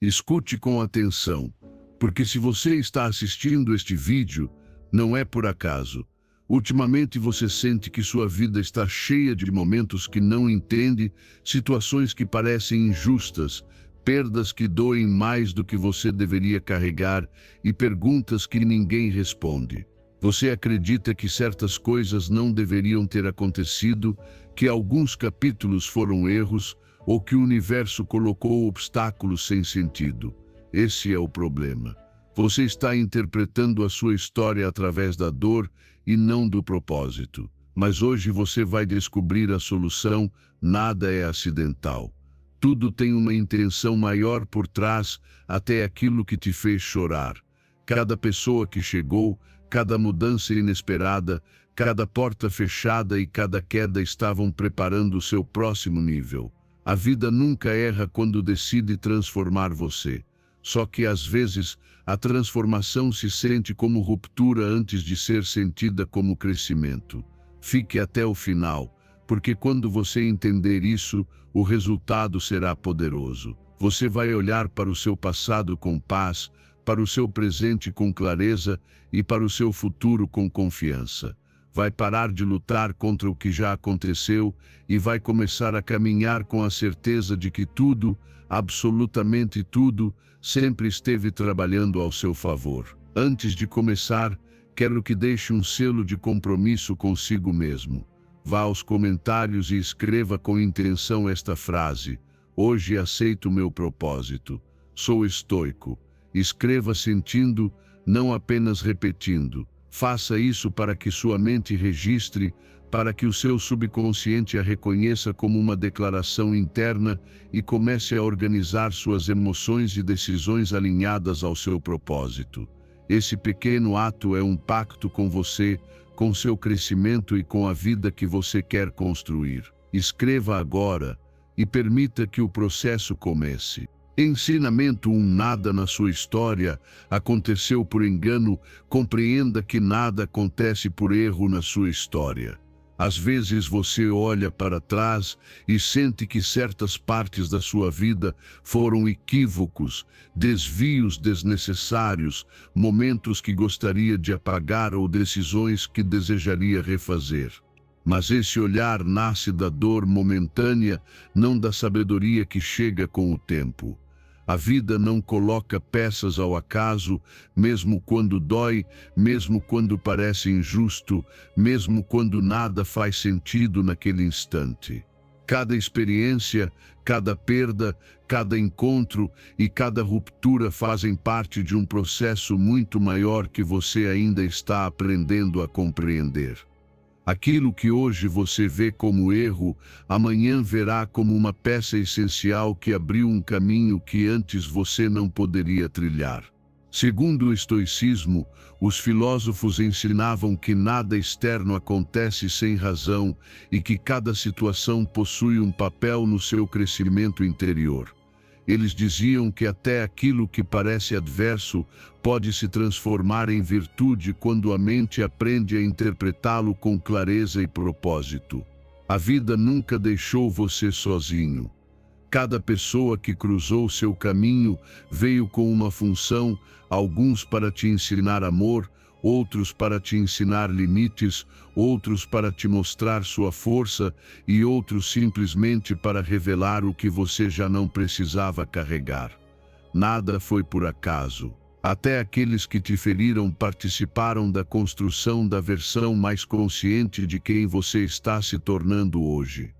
Escute com atenção, porque se você está assistindo este vídeo, não é por acaso. Ultimamente você sente que sua vida está cheia de momentos que não entende, situações que parecem injustas, perdas que doem mais do que você deveria carregar e perguntas que ninguém responde. Você acredita que certas coisas não deveriam ter acontecido, que alguns capítulos foram erros, ou que o universo colocou obstáculos sem sentido. Esse é o problema. Você está interpretando a sua história através da dor e não do propósito. Mas hoje você vai descobrir a solução: nada é acidental. Tudo tem uma intenção maior por trás, até aquilo que te fez chorar. Cada pessoa que chegou, cada mudança inesperada, cada porta fechada e cada queda estavam preparando o seu próximo nível. A vida nunca erra quando decide transformar você. Só que às vezes a transformação se sente como ruptura antes de ser sentida como crescimento. Fique até o final, porque quando você entender isso, o resultado será poderoso. Você vai olhar para o seu passado com paz, para o seu presente com clareza e para o seu futuro com confiança. Vai parar de lutar contra o que já aconteceu e vai começar a caminhar com a certeza de que tudo, absolutamente tudo, sempre esteve trabalhando ao seu favor. Antes de começar, quero que deixe um selo de compromisso consigo mesmo. Vá aos comentários e escreva com intenção esta frase: hoje aceito o meu propósito. Sou estoico. Escreva sentindo, não apenas repetindo. Faça isso para que sua mente registre, para que o seu subconsciente a reconheça como uma declaração interna e comece a organizar suas emoções e decisões alinhadas ao seu propósito. Esse pequeno ato é um pacto com você, com seu crescimento e com a vida que você quer construir. Escreva agora e permita que o processo comece. Ensinamento 1: nada na sua história aconteceu por engano. Compreenda que nada acontece por erro na sua história. Às vezes você olha para trás e sente que certas partes da sua vida foram equívocos, desvios desnecessários, momentos que gostaria de apagar ou decisões que desejaria refazer. Mas esse olhar nasce da dor momentânea, não da sabedoria que chega com o tempo. A vida não coloca peças ao acaso, mesmo quando dói, mesmo quando parece injusto, mesmo quando nada faz sentido naquele instante. Cada experiência, cada perda, cada encontro e cada ruptura fazem parte de um processo muito maior que você ainda está aprendendo a compreender. Aquilo que hoje você vê como erro, amanhã verá como uma peça essencial que abriu um caminho que antes você não poderia trilhar. Segundo o estoicismo, os filósofos ensinavam que nada externo acontece sem razão e que cada situação possui um papel no seu crescimento interior. Eles diziam que até aquilo que parece adverso pode se transformar em virtude quando a mente aprende a interpretá-lo com clareza e propósito. A vida nunca deixou você sozinho. Cada pessoa que cruzou seu caminho veio com uma função, alguns para te ensinar amor, outros para te ensinar limites, outros para te mostrar sua força e outros simplesmente para revelar o que você já não precisava carregar. Nada foi por acaso. Até aqueles que te feriram participaram da construção da versão mais consciente de quem você está se tornando hoje.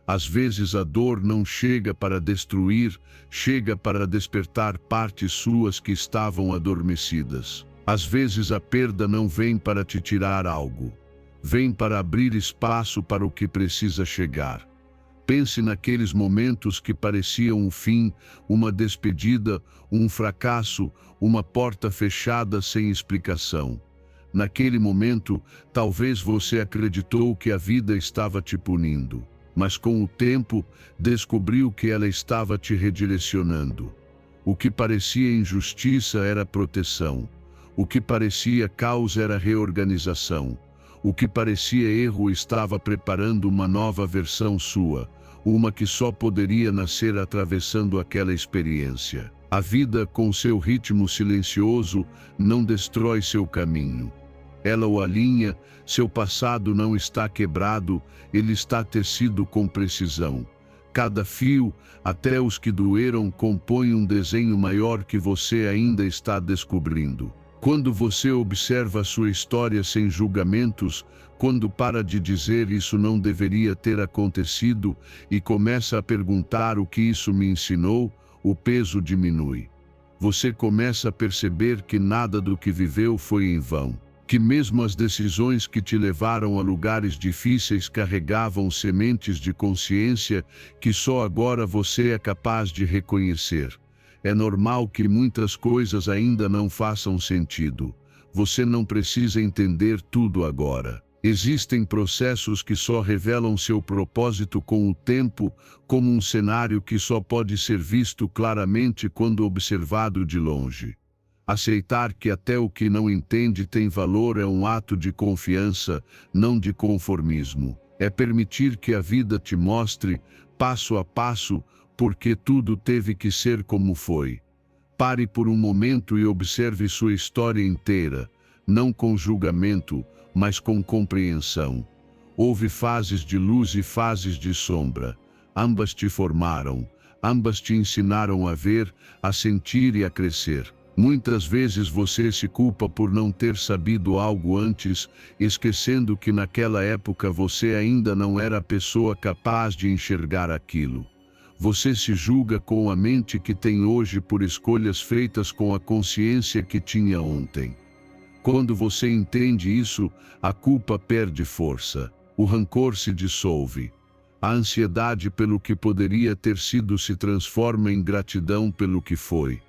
Às vezes a dor não chega para destruir, chega para despertar partes suas que estavam adormecidas. Às vezes a perda não vem para te tirar algo, vem para abrir espaço para o que precisa chegar. Pense naqueles momentos que pareciam um fim, uma despedida, um fracasso, uma porta fechada sem explicação. Naquele momento, talvez você acreditou que a vida estava te punindo, mas com o tempo, descobriu que ela estava te redirecionando. O que parecia injustiça era proteção. O que parecia caos era reorganização. O que parecia erro estava preparando uma nova versão sua, uma que só poderia nascer atravessando aquela experiência. A vida, com seu ritmo silencioso, não destrói seu caminho. Ela o alinha, seu passado não está quebrado, ele está tecido com precisão. Cada fio, até os que doeram, compõe um desenho maior que você ainda está descobrindo. Quando você observa sua história sem julgamentos, quando para de dizer isso não deveria ter acontecido e começa a perguntar o que isso me ensinou, o peso diminui. Você começa a perceber que nada do que viveu foi em vão, que mesmo as decisões que te levaram a lugares difíceis carregavam sementes de consciência que só agora você é capaz de reconhecer. É normal que muitas coisas ainda não façam sentido. Você não precisa entender tudo agora. Existem processos que só revelam seu propósito com o tempo, como um cenário que só pode ser visto claramente quando observado de longe. Aceitar que até o que não entende tem valor é um ato de confiança, não de conformismo. É permitir que a vida te mostre, passo a passo, porque tudo teve que ser como foi. Pare por um momento e observe sua história inteira, não com julgamento, mas com compreensão. Houve fases de luz e fases de sombra. Ambas te formaram, ambas te ensinaram a ver, a sentir e a crescer. Muitas vezes você se culpa por não ter sabido algo antes, esquecendo que naquela época você ainda não era a pessoa capaz de enxergar aquilo. Você se julga com a mente que tem hoje por escolhas feitas com a consciência que tinha ontem. Quando você entende isso, a culpa perde força, o rancor se dissolve. A ansiedade pelo que poderia ter sido se transforma em gratidão pelo que foi.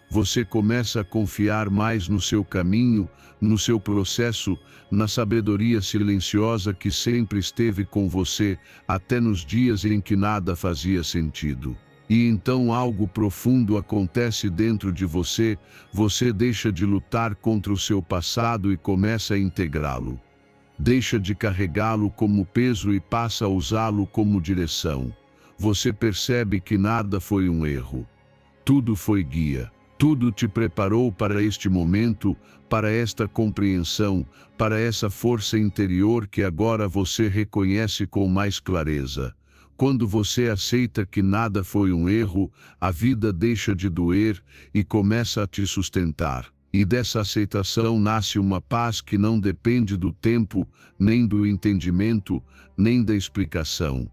Você começa a confiar mais no seu caminho, no seu processo, na sabedoria silenciosa que sempre esteve com você, até nos dias em que nada fazia sentido. E então algo profundo acontece dentro de você, você deixa de lutar contra o seu passado e começa a integrá-lo. Deixa de carregá-lo como peso e passa a usá-lo como direção. Você percebe que nada foi um erro. Tudo foi guia. Tudo te preparou para este momento, para esta compreensão, para essa força interior que agora você reconhece com mais clareza. Quando você aceita que nada foi um erro, a vida deixa de doer e começa a te sustentar. E dessa aceitação nasce uma paz que não depende do tempo, nem do entendimento, nem da explicação.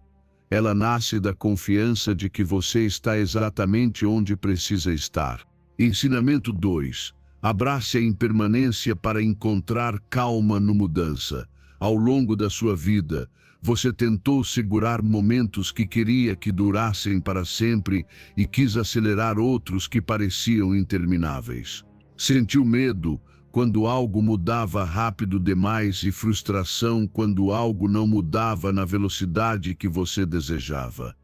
Ela nasce da confiança de que você está exatamente onde precisa estar. Ensinamento 2. Abrace a impermanência para encontrar calma no mudança. Ao longo da sua vida, você tentou segurar momentos que queria que durassem para sempre e quis acelerar outros que pareciam intermináveis. Sentiu medo quando algo mudava rápido demais e frustração quando algo não mudava na velocidade que você desejava.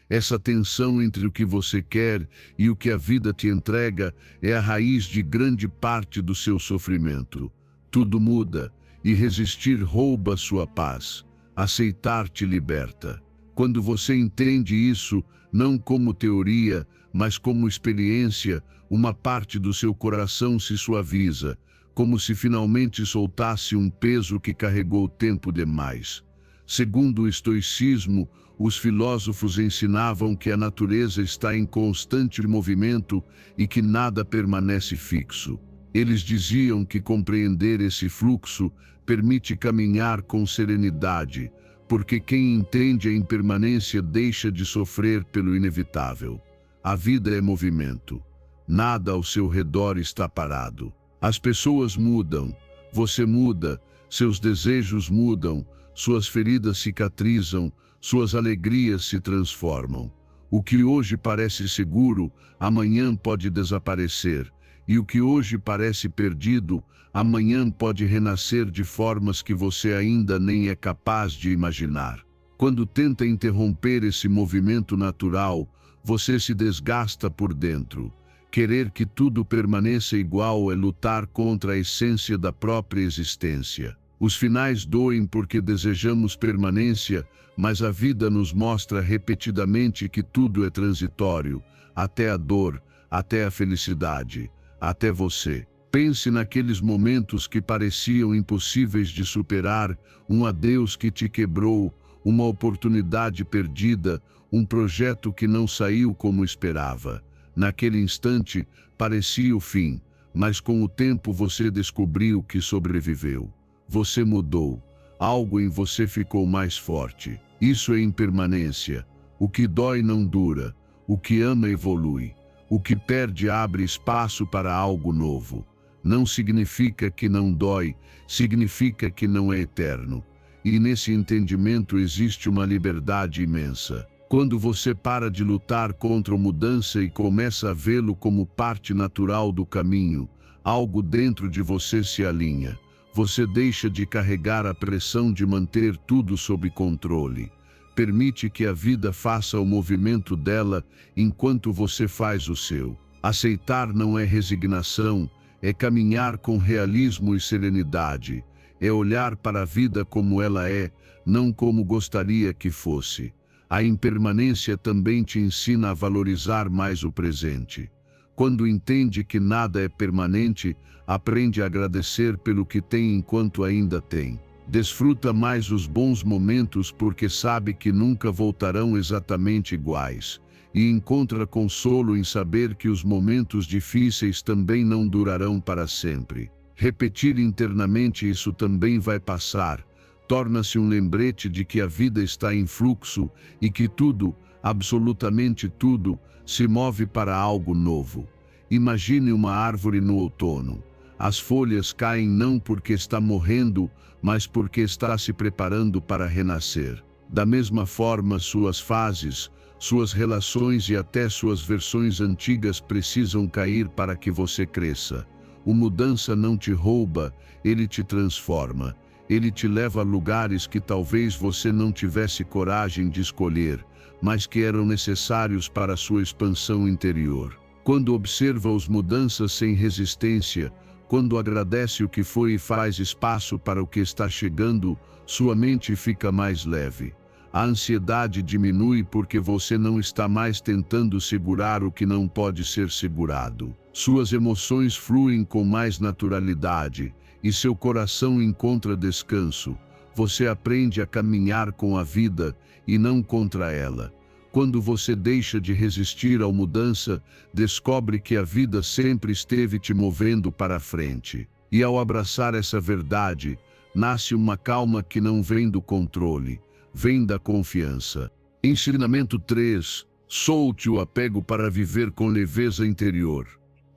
Essa tensão entre o que você quer e o que a vida te entrega é a raiz de grande parte do seu sofrimento. Tudo muda e resistir rouba sua paz. Aceitar te liberta. Quando você entende isso, não como teoria, mas como experiência, uma parte do seu coração se suaviza, como se finalmente soltasse um peso que carregou tempo demais. Segundo o estoicismo, os filósofos ensinavam que a natureza está em constante movimento e que nada permanece fixo. Eles diziam que compreender esse fluxo permite caminhar com serenidade, porque quem entende a impermanência deixa de sofrer pelo inevitável. A vida é movimento. Nada ao seu redor está parado. As pessoas mudam, você muda, seus desejos mudam, suas feridas cicatrizam, suas alegrias se transformam. O que hoje parece seguro, amanhã pode desaparecer, e o que hoje parece perdido, amanhã pode renascer de formas que você ainda nem é capaz de imaginar. Quando tenta interromper esse movimento natural, você se desgasta por dentro. Querer que tudo permaneça igual é lutar contra a essência da própria existência. Os finais doem porque desejamos permanência, mas a vida nos mostra repetidamente que tudo é transitório, até a dor, até a felicidade, até você. Pense naqueles momentos que pareciam impossíveis de superar, um adeus que te quebrou, uma oportunidade perdida, um projeto que não saiu como esperava. Naquele instante, parecia o fim, mas com o tempo você descobriu que sobreviveu. Você mudou. Algo em você ficou mais forte. Isso é impermanência. O que dói não dura. O que ama evolui. O que perde abre espaço para algo novo. Não significa que não dói, significa que não é eterno. E nesse entendimento existe uma liberdade imensa. Quando você para de lutar contra a mudança e começa a vê-lo como parte natural do caminho, algo dentro de você se alinha. Você deixa de carregar a pressão de manter tudo sob controle. Permite que a vida faça o movimento dela enquanto você faz o seu. Aceitar não é resignação, é caminhar com realismo e serenidade. É olhar para a vida como ela é, não como gostaria que fosse. A impermanência também te ensina a valorizar mais o presente. Quando entende que nada é permanente, aprende a agradecer pelo que tem enquanto ainda tem. Desfruta mais os bons momentos porque sabe que nunca voltarão exatamente iguais. E encontra consolo em saber que os momentos difíceis também não durarão para sempre. Repetir internamente isso também vai passar. Torna-se um lembrete de que a vida está em fluxo e que tudo, absolutamente tudo, se move para algo novo. Imagine uma árvore no outono. As folhas caem não porque está morrendo, mas porque está se preparando para renascer. Da mesma forma, suas fases, suas relações e até suas versões antigas precisam cair para que você cresça. O mudança não te rouba, ele te transforma. Ele te leva a lugares que talvez você não tivesse coragem de escolher, mas que eram necessários para a sua expansão interior. Quando observa as mudanças sem resistência, quando agradece o que foi e faz espaço para o que está chegando, sua mente fica mais leve. A ansiedade diminui porque você não está mais tentando segurar o que não pode ser segurado. Suas emoções fluem com mais naturalidade e seu coração encontra descanso. Você aprende a caminhar com a vida e não contra ela. Quando você deixa de resistir à mudança, descobre que a vida sempre esteve te movendo para a frente. E ao abraçar essa verdade, nasce uma calma que não vem do controle, vem da confiança. Ensinamento 3. Solte o apego para viver com leveza interior.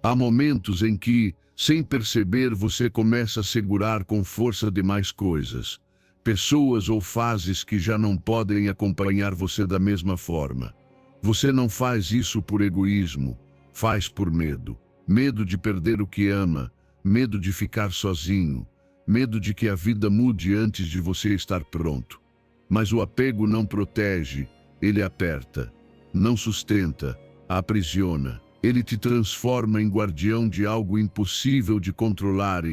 Há momentos em que, sem perceber, você começa a segurar com força demais coisas. Pessoas ou fases que já não podem acompanhar você da mesma forma. Você não faz isso por egoísmo, faz por medo. Medo de perder o que ama, medo de ficar sozinho, medo de que a vida mude antes de você estar pronto. Mas o apego não protege, ele aperta, não sustenta, aprisiona. Ele te transforma em guardião de algo impossível de controlar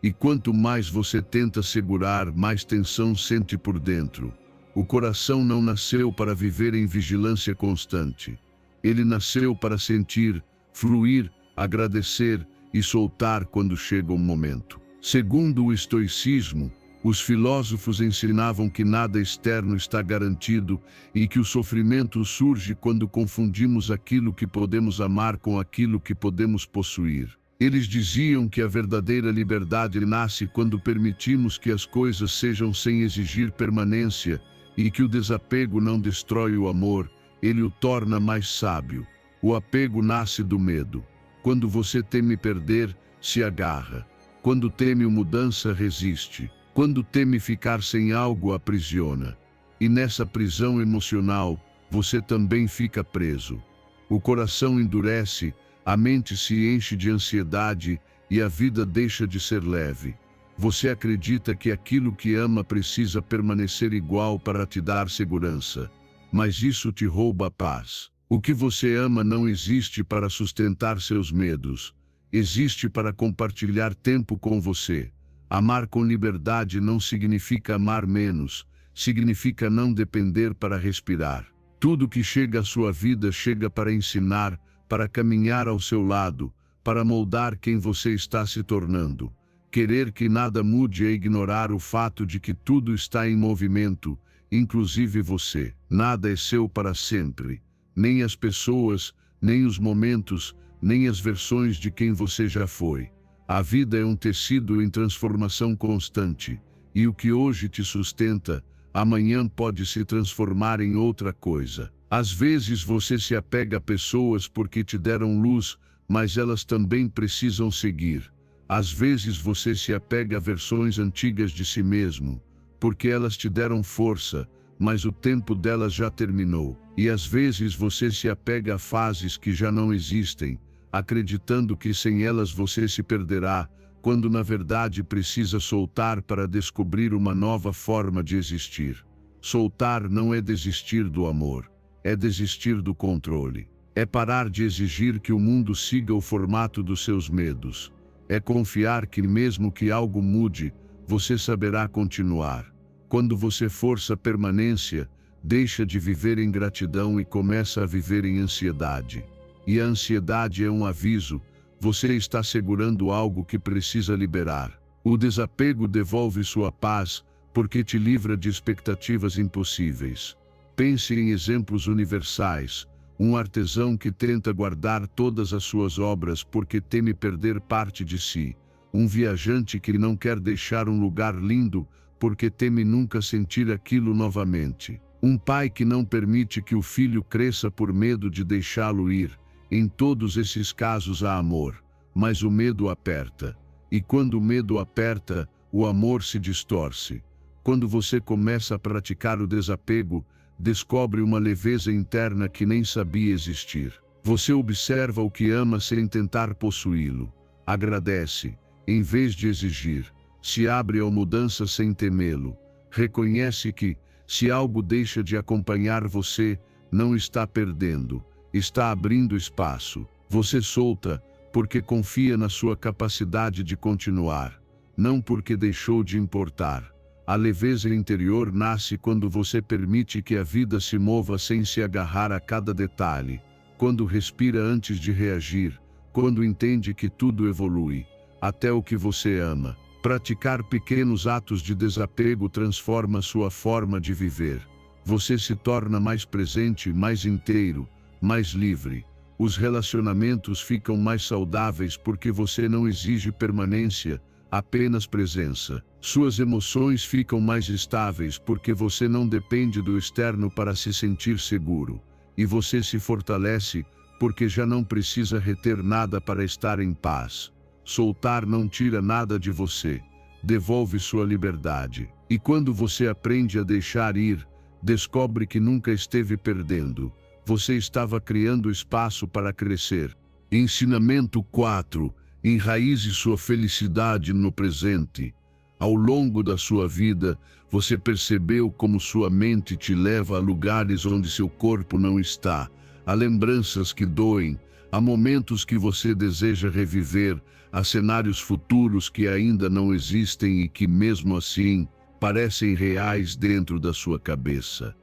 e quanto mais você tenta segurar, mais tensão sente por dentro. O coração não nasceu para viver em vigilância constante. Ele nasceu para sentir, fluir, agradecer e soltar quando chega o momento. Segundo o estoicismo, os filósofos ensinavam que nada externo está garantido e que o sofrimento surge quando confundimos aquilo que podemos amar com aquilo que podemos possuir. Eles diziam que a verdadeira liberdade nasce quando permitimos que as coisas sejam sem exigir permanência e que o desapego não destrói o amor, ele o torna mais sábio. O apego nasce do medo. Quando você teme perder, se agarra. Quando teme mudança, resiste. Quando teme ficar sem algo, aprisiona. E nessa prisão emocional, você também fica preso. O coração endurece, a mente se enche de ansiedade e a vida deixa de ser leve. Você acredita que aquilo que ama precisa permanecer igual para te dar segurança. Mas isso te rouba a paz. O que você ama não existe para sustentar seus medos. Existe para compartilhar tempo com você. Amar com liberdade não significa amar menos, significa não depender para respirar. Tudo que chega à sua vida chega para ensinar, para caminhar ao seu lado, para moldar quem você está se tornando. Querer que nada mude é ignorar o fato de que tudo está em movimento, inclusive você. Nada é seu para sempre, nem as pessoas, nem os momentos, nem as versões de quem você já foi. A vida é um tecido em transformação constante, e o que hoje te sustenta, amanhã pode se transformar em outra coisa. Às vezes você se apega a pessoas porque te deram luz, mas elas também precisam seguir. Às vezes você se apega a versões antigas de si mesmo, porque elas te deram força, mas o tempo delas já terminou. E às vezes você se apega a fases que já não existem, acreditando que sem elas você se perderá, quando na verdade precisa soltar para descobrir uma nova forma de existir. Soltar não é desistir do amor, é desistir do controle. É parar de exigir que o mundo siga o formato dos seus medos. É confiar que mesmo que algo mude, você saberá continuar. Quando você força a permanência, deixa de viver em gratidão e começa a viver em ansiedade. E a ansiedade é um aviso, você está segurando algo que precisa liberar. O desapego devolve sua paz, porque te livra de expectativas impossíveis. Pense em exemplos universais. Um artesão que tenta guardar todas as suas obras porque teme perder parte de si. Um viajante que não quer deixar um lugar lindo porque teme nunca sentir aquilo novamente. Um pai que não permite que o filho cresça por medo de deixá-lo ir. Em todos esses casos há amor, mas o medo aperta. E quando o medo aperta, o amor se distorce. Quando você começa a praticar o desapego, descobre uma leveza interna que nem sabia existir. Você observa o que ama sem tentar possuí-lo. Agradece, em vez de exigir. Se abre à mudança sem temê-lo. Reconhece que, se algo deixa de acompanhar você, não está perdendo, está abrindo espaço. Você solta, porque confia na sua capacidade de continuar, não porque deixou de importar. A leveza interior nasce quando você permite que a vida se mova sem se agarrar a cada detalhe, quando respira antes de reagir, quando entende que tudo evolui, até o que você ama. Praticar pequenos atos de desapego transforma sua forma de viver. Você se torna mais presente, mais inteiro, mais livre. Os relacionamentos ficam mais saudáveis porque você não exige permanência, apenas presença. Suas emoções ficam mais estáveis porque você não depende do externo para se sentir seguro. E você se fortalece porque já não precisa reter nada para estar em paz. Soltar não tira nada de você, devolve sua liberdade. E quando você aprende a deixar ir, descobre que nunca esteve perdendo. Você estava criando espaço para crescer. Ensinamento 4. Enraize sua felicidade no presente. Ao longo da sua vida, você percebeu como sua mente te leva a lugares onde seu corpo não está, a lembranças que doem, a momentos que você deseja reviver, a cenários futuros que ainda não existem e que, mesmo assim, parecem reais dentro da sua cabeça.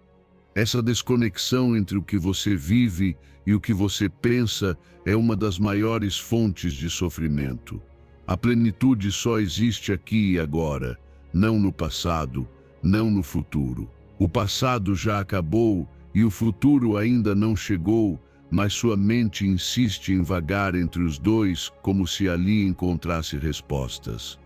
Essa desconexão entre o que você vive e o que você pensa é uma das maiores fontes de sofrimento. A plenitude só existe aqui e agora, não no passado, não no futuro. O passado já acabou e o futuro ainda não chegou, mas sua mente insiste em vagar entre os dois como se ali encontrasse respostas.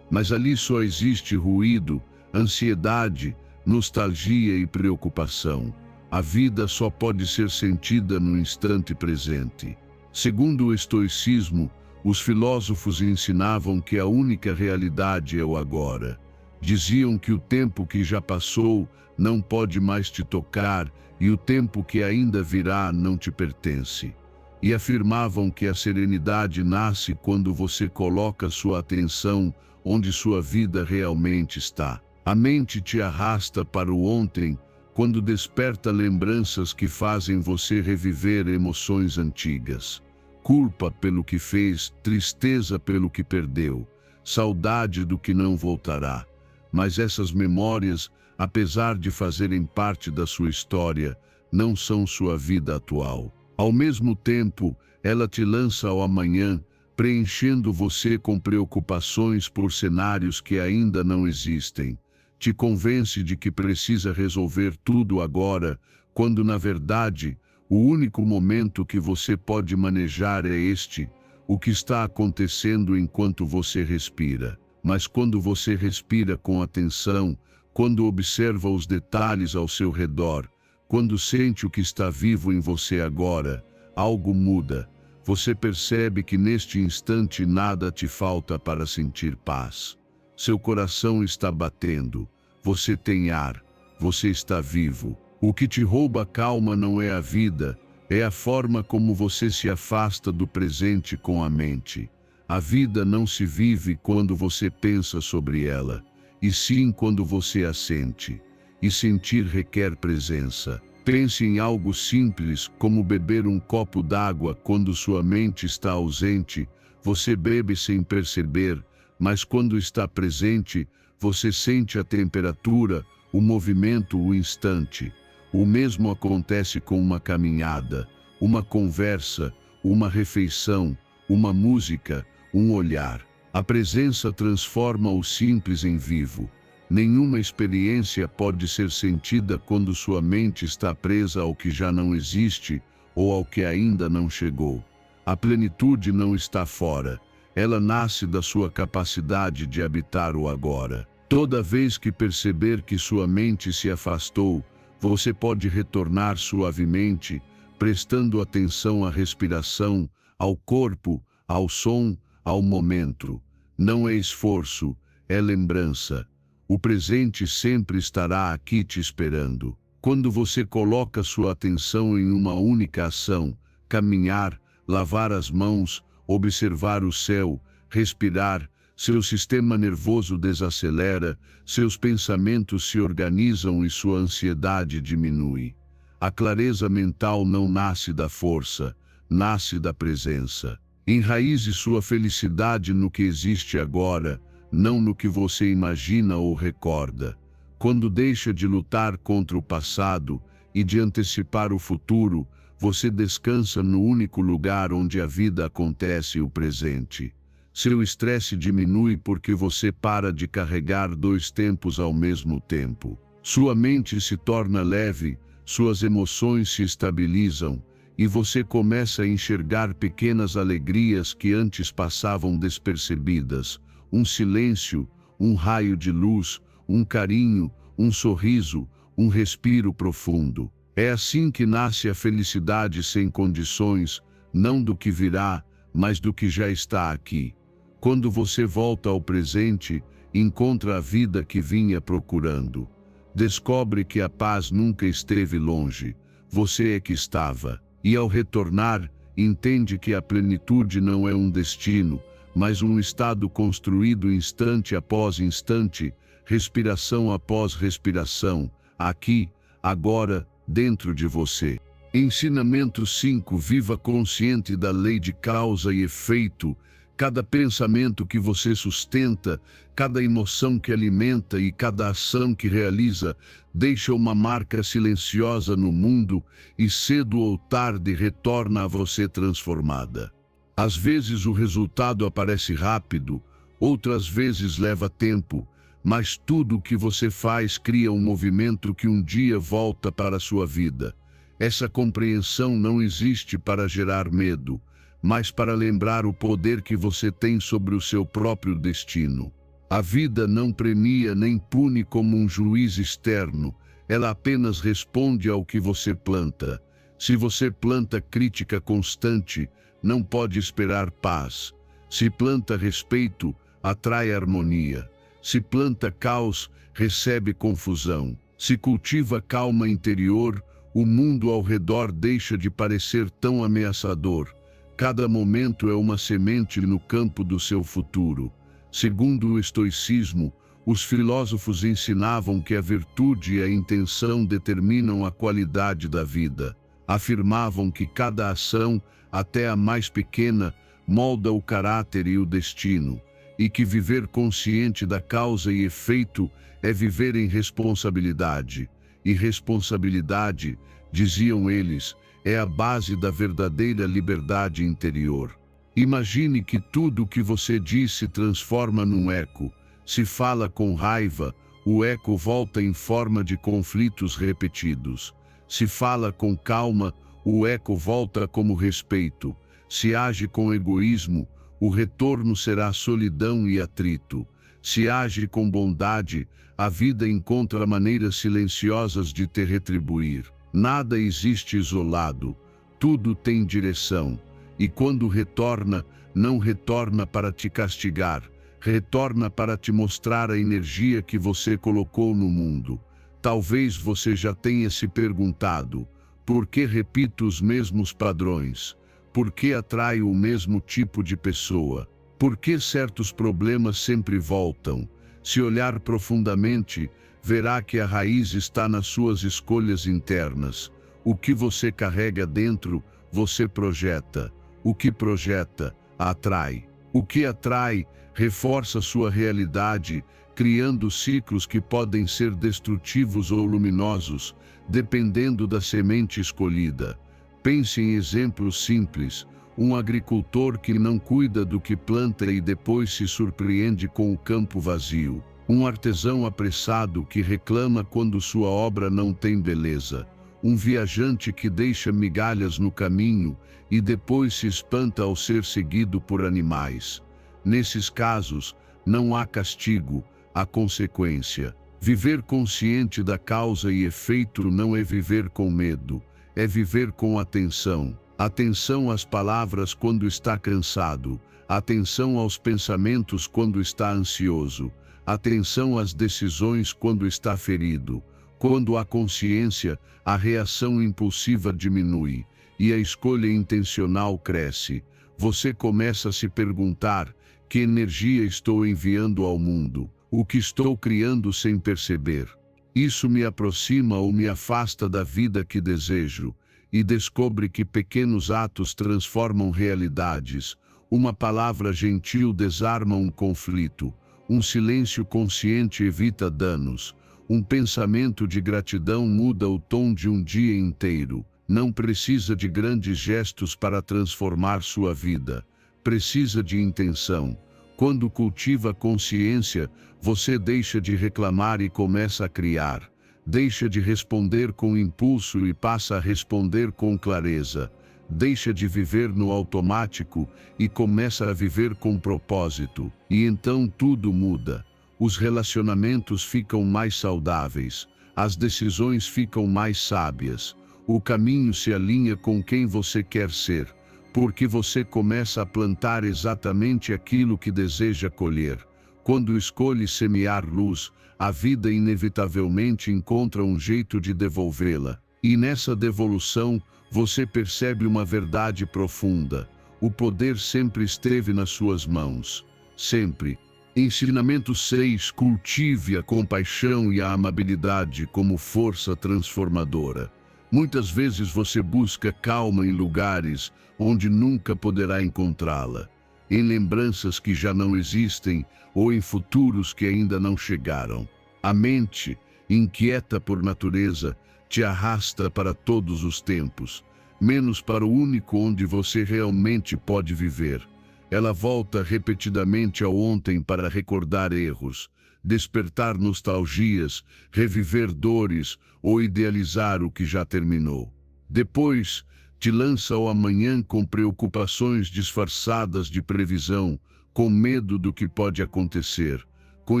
Mas ali só existe ruído, ansiedade, nostalgia e preocupação. A vida só pode ser sentida no instante presente. Segundo o estoicismo, os filósofos ensinavam que a única realidade é o agora. Diziam que o tempo que já passou não pode mais te tocar e o tempo que ainda virá não te pertence. E afirmavam que a serenidade nasce quando você coloca sua atenção onde sua vida realmente está. A mente te arrasta para o ontem, quando desperta lembranças que fazem você reviver emoções antigas. Culpa pelo que fez, tristeza pelo que perdeu, saudade do que não voltará. Mas essas memórias, apesar de fazerem parte da sua história, não são sua vida atual. Ao mesmo tempo, ela te lança ao amanhã, preenchendo você com preocupações por cenários que ainda não existem. Te convence de que precisa resolver tudo agora, quando na verdade, o único momento que você pode manejar é este, o que está acontecendo enquanto você respira. Mas quando você respira com atenção, quando observa os detalhes ao seu redor, quando sente o que está vivo em você agora, algo muda. Você percebe que neste instante nada te falta para sentir paz. Seu coração está batendo, você tem ar, você está vivo. O que te rouba a calma não é a vida, é a forma como você se afasta do presente com a mente. A vida não se vive quando você pensa sobre ela, e sim quando você a sente. E sentir requer presença. Pense em algo simples, como beber um copo d'água quando sua mente está ausente. Você bebe sem perceber, mas quando está presente, você sente a temperatura, o movimento, o instante. O mesmo acontece com uma caminhada, uma conversa, uma refeição, uma música, um olhar. A presença transforma o simples em vivo. Nenhuma experiência pode ser sentida quando sua mente está presa ao que já não existe ou ao que ainda não chegou. A plenitude não está fora, ela nasce da sua capacidade de habitar o agora. Toda vez que perceber que sua mente se afastou, você pode retornar suavemente, prestando atenção à respiração, ao corpo, ao som, ao momento. Não é esforço, é lembrança. O presente sempre estará aqui te esperando. Quando você coloca sua atenção em uma única ação, caminhar, lavar as mãos, observar o céu, respirar, seu sistema nervoso desacelera, seus pensamentos se organizam e sua ansiedade diminui. A clareza mental não nasce da força, nasce da presença. Enraize sua felicidade no que existe agora, não no que você imagina ou recorda. Quando deixa de lutar contra o passado e de antecipar o futuro, você descansa no único lugar onde a vida acontece, o presente. Seu estresse diminui porque você para de carregar dois tempos ao mesmo tempo. Sua mente se torna leve, suas emoções se estabilizam, e você começa a enxergar pequenas alegrias que antes passavam despercebidas. Um silêncio, um raio de luz, um carinho, um sorriso, um respiro profundo. É assim que nasce a felicidade sem condições, não do que virá, mas do que já está aqui. Quando você volta ao presente, encontra a vida que vinha procurando. Descobre que a paz nunca esteve longe, você é que estava. E ao retornar, entende que a plenitude não é um destino, mas um estado construído instante após instante, respiração após respiração, aqui, agora, dentro de você. Ensinamento 5. Viva consciente da lei de causa e efeito. Cada pensamento que você sustenta, cada emoção que alimenta e cada ação que realiza, deixa uma marca silenciosa no mundo e cedo ou tarde retorna a você transformada. Às vezes o resultado aparece rápido, outras vezes leva tempo, mas tudo o que você faz cria um movimento que um dia volta para a sua vida. Essa compreensão não existe para gerar medo, mas para lembrar o poder que você tem sobre o seu próprio destino. A vida não premia nem pune como um juiz externo, ela apenas responde ao que você planta. Se você planta crítica constante, não pode esperar paz. Se planta respeito, atrai harmonia. Se planta caos, recebe confusão. Se cultiva calma interior, o mundo ao redor deixa de parecer tão ameaçador. Cada momento é uma semente no campo do seu futuro. Segundo o estoicismo, os filósofos ensinavam que a virtude e a intenção determinam a qualidade da vida. Afirmavam que cada ação, até a mais pequena, molda o caráter e o destino, e que viver consciente da causa e efeito é viver em responsabilidade. E responsabilidade, diziam eles, é a base da verdadeira liberdade interior. Imagine que tudo o que você diz se transforma num eco. Se fala com raiva, o eco volta em forma de conflitos repetidos. Se fala com calma, o eco volta como respeito. Se age com egoísmo, o retorno será solidão e atrito. Se age com bondade, a vida encontra maneiras silenciosas de te retribuir. Nada existe isolado, tudo tem direção. E quando retorna, não retorna para te castigar, retorna para te mostrar a energia que você colocou no mundo. Talvez você já tenha se perguntado, por que repito os mesmos padrões? Por que atraio o mesmo tipo de pessoa? Por que certos problemas sempre voltam? Se olhar profundamente, verá que a raiz está nas suas escolhas internas. O que você carrega dentro, você projeta. O que projeta, atrai. O que atrai, reforça sua realidade, criando ciclos que podem ser destrutivos ou luminosos, dependendo da semente escolhida. Pense em exemplos simples. Um agricultor que não cuida do que planta e depois se surpreende com o campo vazio. Um artesão apressado que reclama quando sua obra não tem beleza. Um viajante que deixa migalhas no caminho e depois se espanta ao ser seguido por animais. Nesses casos, não há castigo, há consequência. Viver consciente da causa e efeito não é viver com medo, é viver com atenção. Atenção às palavras quando está cansado, atenção aos pensamentos quando está ansioso, atenção às decisões quando está ferido. Quando há consciência, a reação impulsiva diminui e a escolha intencional cresce. Você começa a se perguntar: que energia estou enviando ao mundo? O que estou criando sem perceber? Isso me aproxima ou me afasta da vida que desejo? E descobre que pequenos atos transformam realidades. Uma palavra gentil desarma um conflito. Um silêncio consciente evita danos. Um pensamento de gratidão muda o tom de um dia inteiro. Não precisa de grandes gestos para transformar sua vida. Precisa de intenção. Quando cultiva consciência, você deixa de reclamar e começa a criar. Deixa de responder com impulso e passa a responder com clareza. Deixa de viver no automático e começa a viver com propósito. E então tudo muda. Os relacionamentos ficam mais saudáveis. As decisões ficam mais sábias. O caminho se alinha com quem você quer ser, porque você começa a plantar exatamente aquilo que deseja colher. Quando escolhe semear luz, a vida inevitavelmente encontra um jeito de devolvê-la. E nessa devolução, você percebe uma verdade profunda. O poder sempre esteve nas suas mãos. Sempre. Ensinamento 6. Cultive a compaixão e a amabilidade como força transformadora. Muitas vezes você busca calma em lugares onde nunca poderá encontrá-la, em lembranças que já não existem ou em futuros que ainda não chegaram. A mente, inquieta por natureza, te arrasta para todos os tempos, menos para o único onde você realmente pode viver. Ela volta repetidamente ao ontem para recordar erros, despertar nostalgias, reviver dores ou idealizar o que já terminou. Depois, te lança ao amanhã com preocupações disfarçadas de previsão, com medo do que pode acontecer, com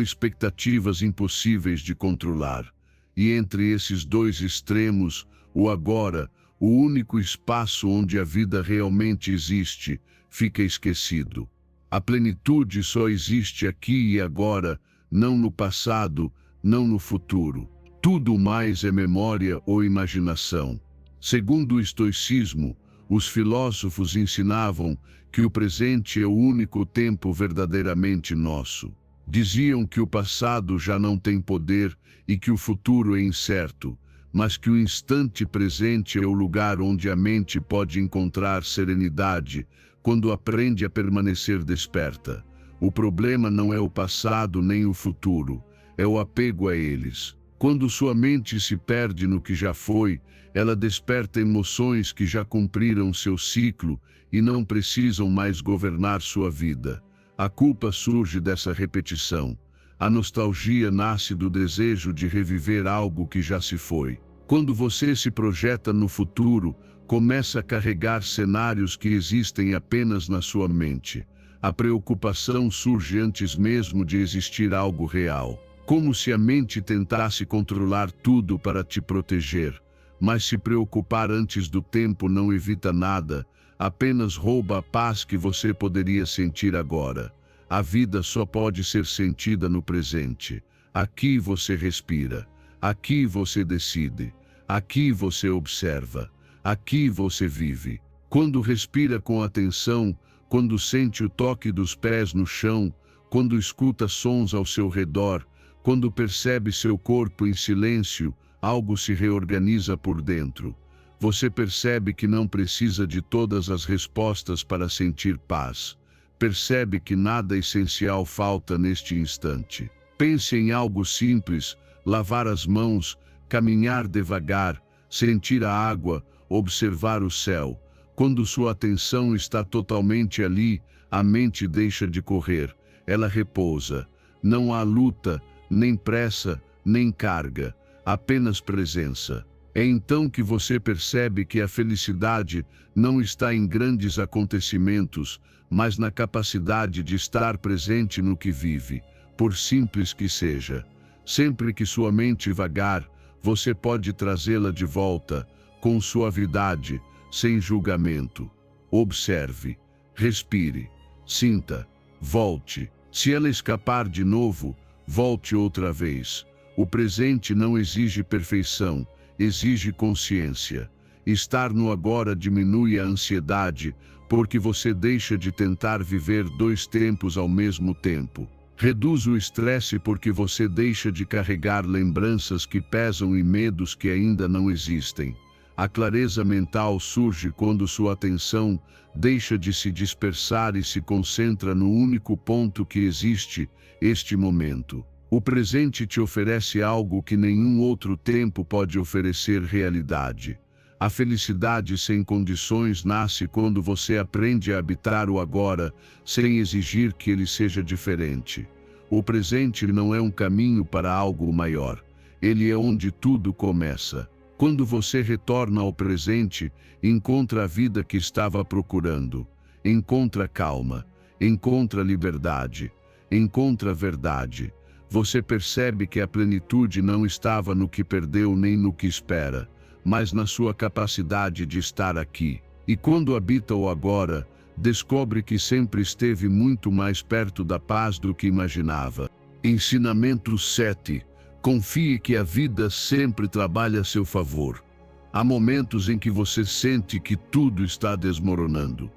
expectativas impossíveis de controlar. E entre esses dois extremos, o agora, o único espaço onde a vida realmente existe, fica esquecido. A plenitude só existe aqui e agora, não no passado, não no futuro. Tudo mais é memória ou imaginação. Segundo o estoicismo, os filósofos ensinavam que o presente é o único tempo verdadeiramente nosso. Diziam que o passado já não tem poder e que o futuro é incerto, mas que o instante presente é o lugar onde a mente pode encontrar serenidade quando aprende a permanecer desperta. O problema não é o passado nem o futuro, é o apego a eles. Quando sua mente se perde no que já foi, ela desperta emoções que já cumpriram seu ciclo e não precisam mais governar sua vida. A culpa surge dessa repetição. A nostalgia nasce do desejo de reviver algo que já se foi. Quando você se projeta no futuro, começa a carregar cenários que existem apenas na sua mente. A preocupação surge antes mesmo de existir algo real. Como se a mente tentasse controlar tudo para te proteger. Mas se preocupar antes do tempo não evita nada, apenas rouba a paz que você poderia sentir agora. A vida só pode ser sentida no presente. Aqui você respira. Aqui você decide. Aqui você observa. Aqui você vive. Quando respira com atenção, quando sente o toque dos pés no chão, quando escuta sons ao seu redor, quando percebe seu corpo em silêncio, algo se reorganiza por dentro. Você percebe que não precisa de todas as respostas para sentir paz. Percebe que nada essencial falta neste instante. Pense em algo simples: lavar as mãos, caminhar devagar, sentir a água, observar o céu. Quando sua atenção está totalmente ali, a mente deixa de correr. Ela repousa. Não há luta, nem pressa, nem carga, apenas presença. É então que você percebe que a felicidade não está em grandes acontecimentos, mas na capacidade de estar presente no que vive, por simples que seja. Sempre que sua mente vagar, você pode trazê-la de volta, com suavidade, sem julgamento. Observe, respire, sinta, volte. Se ela escapar de novo, volte outra vez. O presente não exige perfeição, exige consciência. Estar no agora diminui a ansiedade, porque você deixa de tentar viver dois tempos ao mesmo tempo. Reduz o estresse porque você deixa de carregar lembranças que pesam e medos que ainda não existem. A clareza mental surge quando sua atenção deixa de se dispersar e se concentra no único ponto que existe, este momento. O presente te oferece algo que nenhum outro tempo pode oferecer: realidade. A felicidade sem condições nasce quando você aprende a habitar o agora, sem exigir que ele seja diferente. O presente não é um caminho para algo maior. Ele é onde tudo começa. Quando você retorna ao presente, encontra a vida que estava procurando. Encontra calma, encontra liberdade, encontra verdade. Você percebe que a plenitude não estava no que perdeu nem no que espera, mas na sua capacidade de estar aqui. E quando habita o agora, descobre que sempre esteve muito mais perto da paz do que imaginava. Ensinamento 7. Confie que a vida sempre trabalha a seu favor. Há momentos em que você sente que tudo está desmoronando.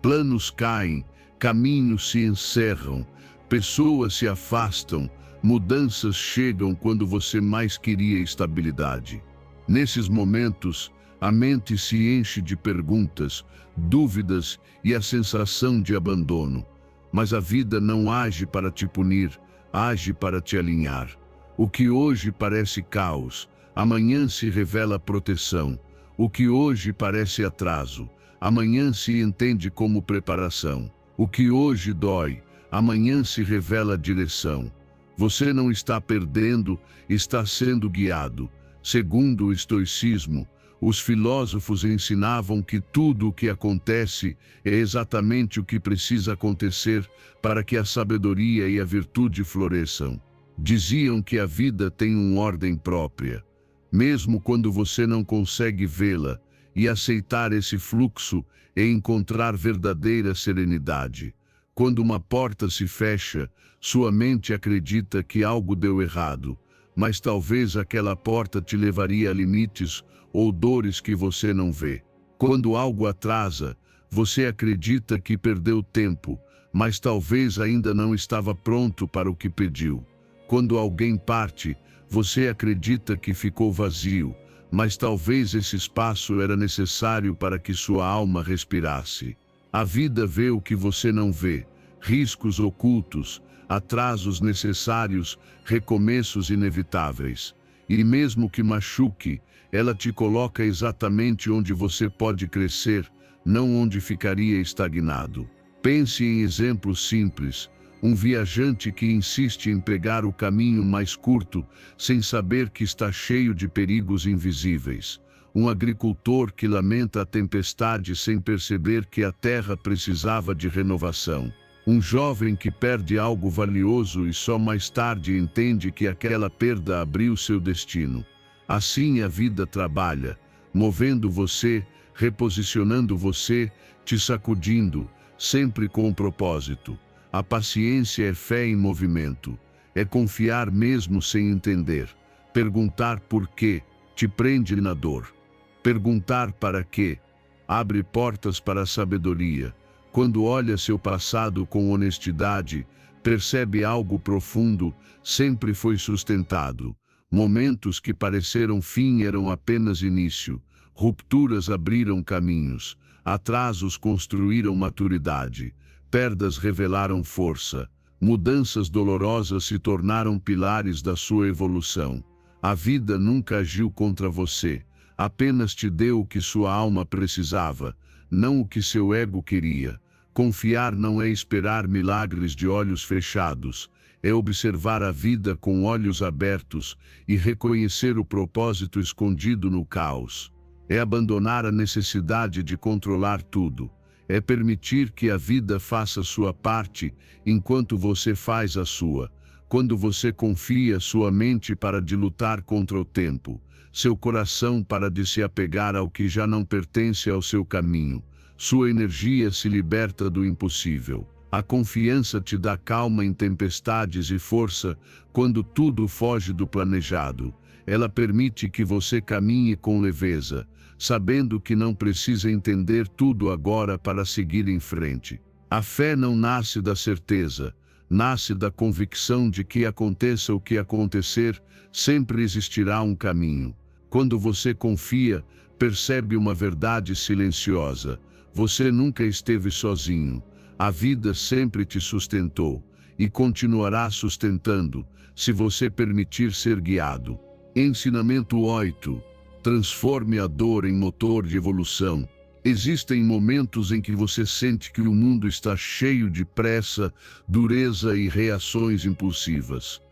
Planos caem, caminhos se encerram, pessoas se afastam, mudanças chegam quando você mais queria estabilidade. Nesses momentos, a mente se enche de perguntas, dúvidas e a sensação de abandono. Mas a vida não age para te punir, age para te alinhar. O que hoje parece caos, amanhã se revela proteção. O que hoje parece atraso, amanhã se entende como preparação. O que hoje dói, amanhã se revela direção. Você não está perdendo, está sendo guiado. Segundo o estoicismo, os filósofos ensinavam que tudo o que acontece é exatamente o que precisa acontecer para que a sabedoria e a virtude floresçam. Diziam que a vida tem uma ordem própria, mesmo quando você não consegue vê-la, e aceitar esse fluxo é encontrar verdadeira serenidade. Quando uma porta se fecha, sua mente acredita que algo deu errado, mas talvez aquela porta te levaria a limites ou dores que você não vê. Quando algo atrasa, você acredita que perdeu tempo, mas talvez ainda não estava pronto para o que pediu. Quando alguém parte, você acredita que ficou vazio, mas talvez esse espaço era necessário para que sua alma respirasse. A vida vê o que você não vê: riscos ocultos, atrasos necessários, recomeços inevitáveis. E mesmo que machuque, ela te coloca exatamente onde você pode crescer, não onde ficaria estagnado. Pense em exemplos simples. Um viajante que insiste em pegar o caminho mais curto, sem saber que está cheio de perigos invisíveis. Um agricultor que lamenta a tempestade sem perceber que a terra precisava de renovação. Um jovem que perde algo valioso e só mais tarde entende que aquela perda abriu seu destino. Assim a vida trabalha, movendo você, reposicionando você, te sacudindo, sempre com um propósito. A paciência é fé em movimento, é confiar mesmo sem entender. Perguntar por quê te prende na dor. Perguntar para quê abre portas para a sabedoria. Quando olha seu passado com honestidade, percebe algo profundo, sempre foi sustentado. Momentos que pareceram fim eram apenas início. Rupturas abriram caminhos, atrasos construíram maturidade. Perdas revelaram força, mudanças dolorosas se tornaram pilares da sua evolução. A vida nunca agiu contra você, apenas te deu o que sua alma precisava, não o que seu ego queria. Confiar não é esperar milagres de olhos fechados, é observar a vida com olhos abertos e reconhecer o propósito escondido no caos. É abandonar a necessidade de controlar tudo. É permitir que a vida faça sua parte, enquanto você faz a sua. Quando você confia sua mente para de lutar contra o tempo, seu coração para de se apegar ao que já não pertence ao seu caminho, sua energia se liberta do impossível. A confiança te dá calma em tempestades e força quando tudo foge do planejado. Ela permite que você caminhe com leveza, sabendo que não precisa entender tudo agora para seguir em frente. A fé não nasce da certeza, nasce da convicção de que aconteça o que acontecer, sempre existirá um caminho. Quando você confia, percebe uma verdade silenciosa. Você nunca esteve sozinho. A vida sempre te sustentou e continuará sustentando, se você permitir ser guiado. Ensinamento 8. Transforme a dor em motor de evolução. Existem momentos em que você sente que o mundo está cheio de pressa, dureza e reações impulsivas.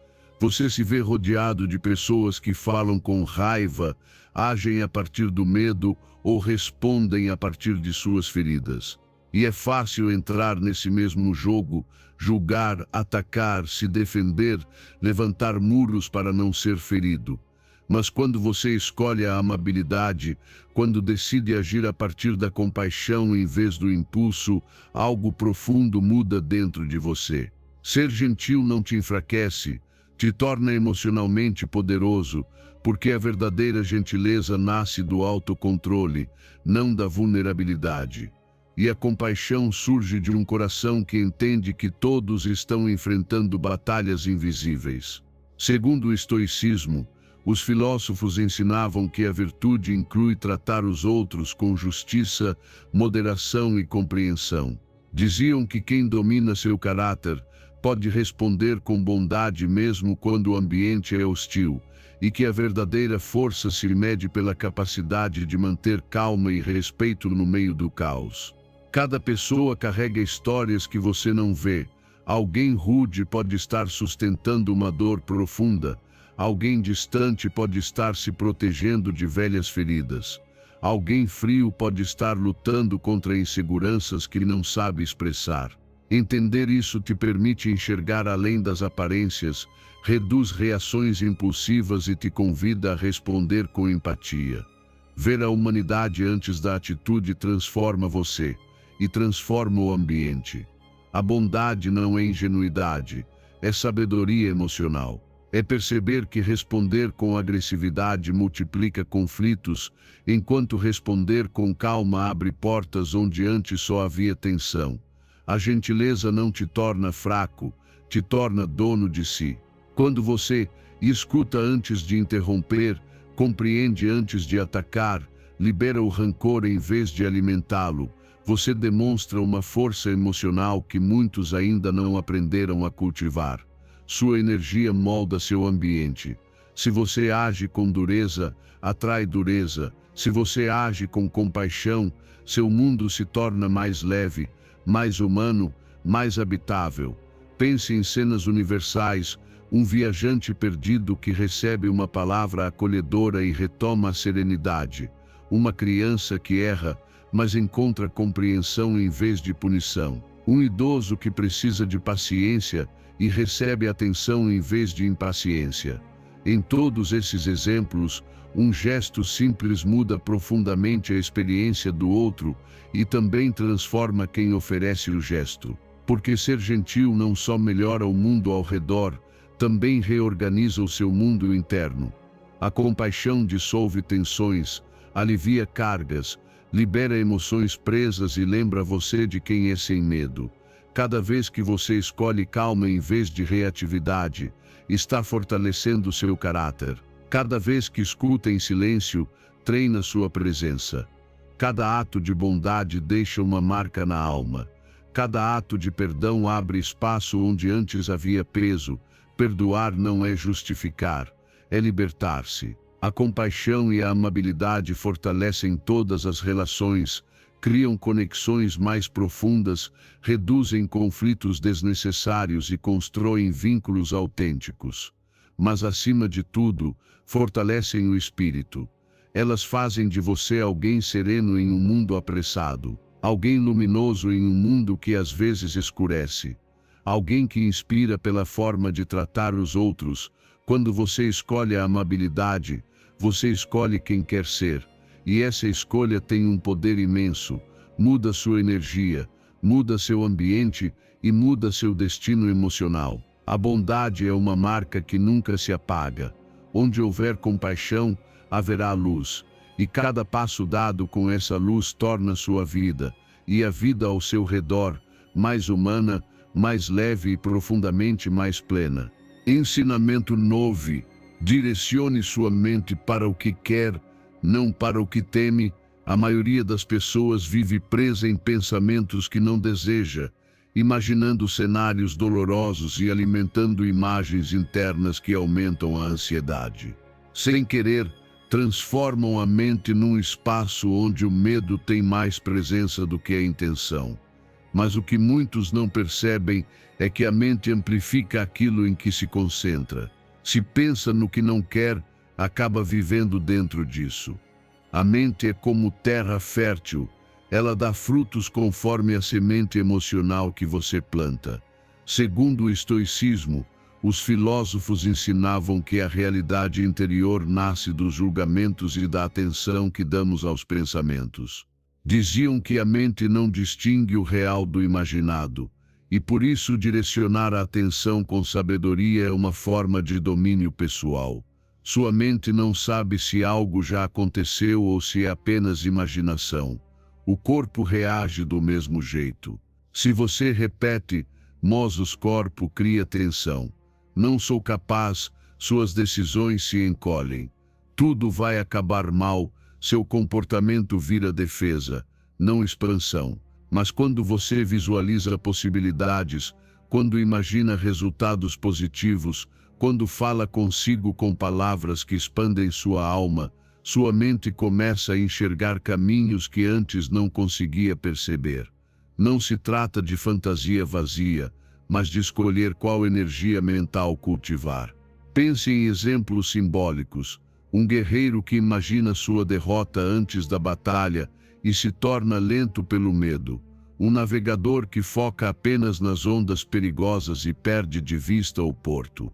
Você se vê rodeado de pessoas que falam com raiva, agem a partir do medo ou respondem a partir de suas feridas. E é fácil entrar nesse mesmo jogo, julgar, atacar, se defender, levantar muros para não ser ferido. Mas quando você escolhe a amabilidade, quando decide agir a partir da compaixão em vez do impulso, algo profundo muda dentro de você. Ser gentil não te enfraquece, te torna emocionalmente poderoso, porque a verdadeira gentileza nasce do autocontrole, não da vulnerabilidade. E a compaixão surge de um coração que entende que todos estão enfrentando batalhas invisíveis. Segundo o estoicismo, os filósofos ensinavam que a virtude inclui tratar os outros com justiça, moderação e compreensão. Diziam que quem domina seu caráter pode responder com bondade mesmo quando o ambiente é hostil, e que a verdadeira força se mede pela capacidade de manter calma e respeito no meio do caos. Cada pessoa carrega histórias que você não vê. Alguém rude pode estar sustentando uma dor profunda. Alguém distante pode estar se protegendo de velhas feridas. Alguém frio pode estar lutando contra inseguranças que não sabe expressar. Entender isso te permite enxergar além das aparências, reduz reações impulsivas e te convida a responder com empatia. Ver a humanidade antes da atitude transforma você e transforma o ambiente. A bondade não é ingenuidade, é sabedoria emocional. É perceber que responder com agressividade multiplica conflitos, enquanto responder com calma abre portas onde antes só havia tensão. A gentileza não te torna fraco, te torna dono de si. Quando você escuta antes de interromper, compreende antes de atacar, libera o rancor em vez de alimentá-lo, você demonstra uma força emocional que muitos ainda não aprenderam a cultivar. Sua energia molda seu ambiente. Se você age com dureza, atrai dureza. Se você age com compaixão, seu mundo se torna mais leve, mais humano, mais habitável. Pense em cenas universais, um viajante perdido que recebe uma palavra acolhedora e retoma a serenidade. Uma criança que erra, mas encontra compreensão em vez de punição. Um idoso que precisa de paciência e recebe atenção em vez de impaciência. Em todos esses exemplos, um gesto simples muda profundamente a experiência do outro e também transforma quem oferece o gesto. Porque ser gentil não só melhora o mundo ao redor, também reorganiza o seu mundo interno. A compaixão dissolve tensões, alivia cargas, libera emoções presas e lembra você de quem é sem medo. Cada vez que você escolhe calma em vez de reatividade, está fortalecendo seu caráter. Cada vez que escuta em silêncio, treina sua presença. Cada ato de bondade deixa uma marca na alma. Cada ato de perdão abre espaço onde antes havia peso. Perdoar não é justificar, é libertar-se. A compaixão e a amabilidade fortalecem todas as relações, criam conexões mais profundas, reduzem conflitos desnecessários e constroem vínculos autênticos. Mas, acima de tudo, fortalecem o espírito. Elas fazem de você alguém sereno em um mundo apressado, alguém luminoso em um mundo que às vezes escurece, alguém que inspira pela forma de tratar os outros. Quando você escolhe a amabilidade, você escolhe quem quer ser. E essa escolha tem um poder imenso, muda sua energia, muda seu ambiente e muda seu destino emocional. A bondade é uma marca que nunca se apaga. Onde houver compaixão, haverá luz, e cada passo dado com essa luz torna sua vida, e a vida ao seu redor, mais humana, mais leve e profundamente mais plena. Ensinamento 9. Direcione sua mente para o que quer, não para o que teme. A maioria das pessoas vive presa em pensamentos que não deseja, imaginando cenários dolorosos e alimentando imagens internas que aumentam a ansiedade. Sem querer, transformam a mente num espaço onde o medo tem mais presença do que a intenção. Mas o que muitos não percebem é que a mente amplifica aquilo em que se concentra. Se pensa no que não quer, acaba vivendo dentro disso. A mente é como terra fértil, ela dá frutos conforme a semente emocional que você planta. Segundo o estoicismo, os filósofos ensinavam que a realidade interior nasce dos julgamentos e da atenção que damos aos pensamentos. Diziam que a mente não distingue o real do imaginado, e por isso direcionar a atenção com sabedoria é uma forma de domínio pessoal. Sua mente não sabe se algo já aconteceu ou se é apenas imaginação. O corpo reage do mesmo jeito. Se você repete, "Mosus corpo", cria tensão. "Não sou capaz", suas decisões se encolhem. Tudo vai acabar mal, seu comportamento vira defesa, não expansão. Mas quando você visualiza possibilidades, quando imagina resultados positivos, quando fala consigo com palavras que expandem sua alma, sua mente começa a enxergar caminhos que antes não conseguia perceber. Não se trata de fantasia vazia, mas de escolher qual energia mental cultivar. Pense em exemplos simbólicos. Um guerreiro que imagina sua derrota antes da batalha e se torna lento pelo medo. Um navegador que foca apenas nas ondas perigosas e perde de vista o porto.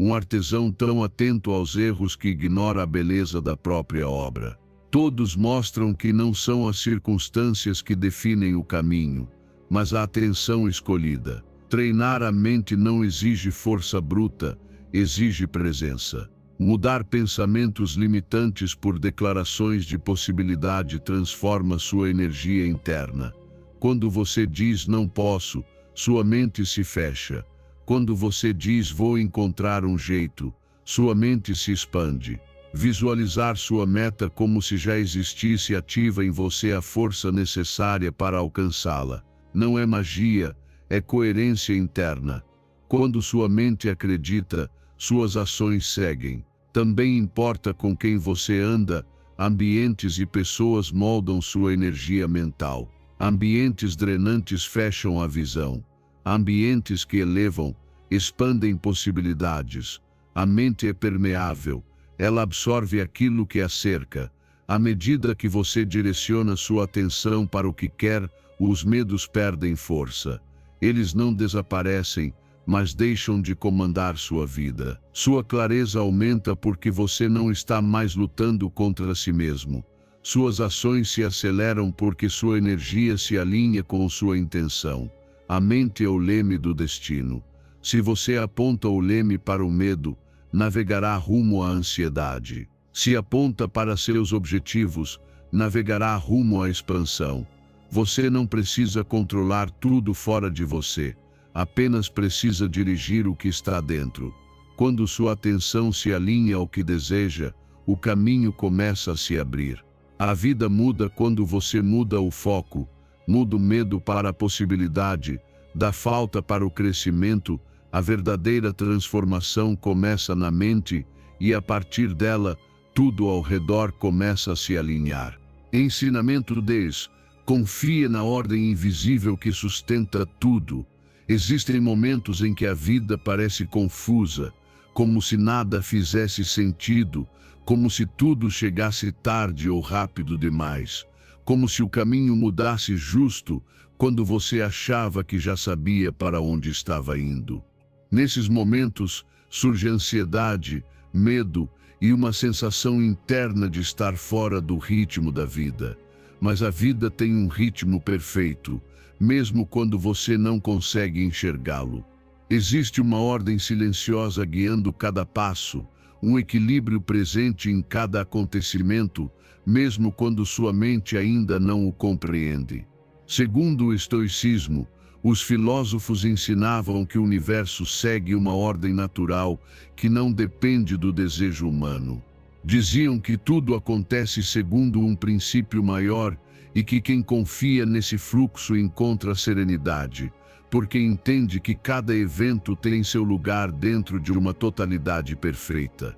Um artesão tão atento aos erros que ignora a beleza da própria obra. Todos mostram que não são as circunstâncias que definem o caminho, mas a atenção escolhida. Treinar a mente não exige força bruta, exige presença. Mudar pensamentos limitantes por declarações de possibilidade transforma sua energia interna. Quando você diz "não posso", sua mente se fecha. Quando você diz "vou encontrar um jeito", sua mente se expande. Visualizar sua meta como se já existisse ativa em você a força necessária para alcançá-la. Não é magia, é coerência interna. Quando sua mente acredita, suas ações seguem. Também importa com quem você anda. Ambientes e pessoas moldam sua energia mental. Ambientes drenantes fecham a visão. Ambientes que elevam, expandem possibilidades. A mente é permeável. Ela absorve aquilo que a cerca. À medida que você direciona sua atenção para o que quer, os medos perdem força. Eles não desaparecem, mas deixam de comandar sua vida. Sua clareza aumenta porque você não está mais lutando contra si mesmo. Suas ações se aceleram porque sua energia se alinha com sua intenção. A mente é o leme do destino. Se você aponta o leme para o medo, navegará rumo à ansiedade. Se aponta para seus objetivos, navegará rumo à expansão. Você não precisa controlar tudo fora de você. Apenas precisa dirigir o que está dentro. Quando sua atenção se alinha ao que deseja, o caminho começa a se abrir. A vida muda quando você muda o foco, muda o medo para a possibilidade, da falta para o crescimento. A verdadeira transformação começa na mente e, a partir dela, tudo ao redor começa a se alinhar. Ensinamento 10. Confie na ordem invisível que sustenta tudo. Existem momentos em que a vida parece confusa, como se nada fizesse sentido, como se tudo chegasse tarde ou rápido demais, como se o caminho mudasse justo quando você achava que já sabia para onde estava indo. Nesses momentos, surge ansiedade, medo e uma sensação interna de estar fora do ritmo da vida. Mas a vida tem um ritmo perfeito, mesmo quando você não consegue enxergá-lo. Existe uma ordem silenciosa guiando cada passo, um equilíbrio presente em cada acontecimento, mesmo quando sua mente ainda não o compreende. Segundo o estoicismo, os filósofos ensinavam que o universo segue uma ordem natural que não depende do desejo humano. Diziam que tudo acontece segundo um princípio maior e que quem confia nesse fluxo encontra serenidade, porque entende que cada evento tem seu lugar dentro de uma totalidade perfeita.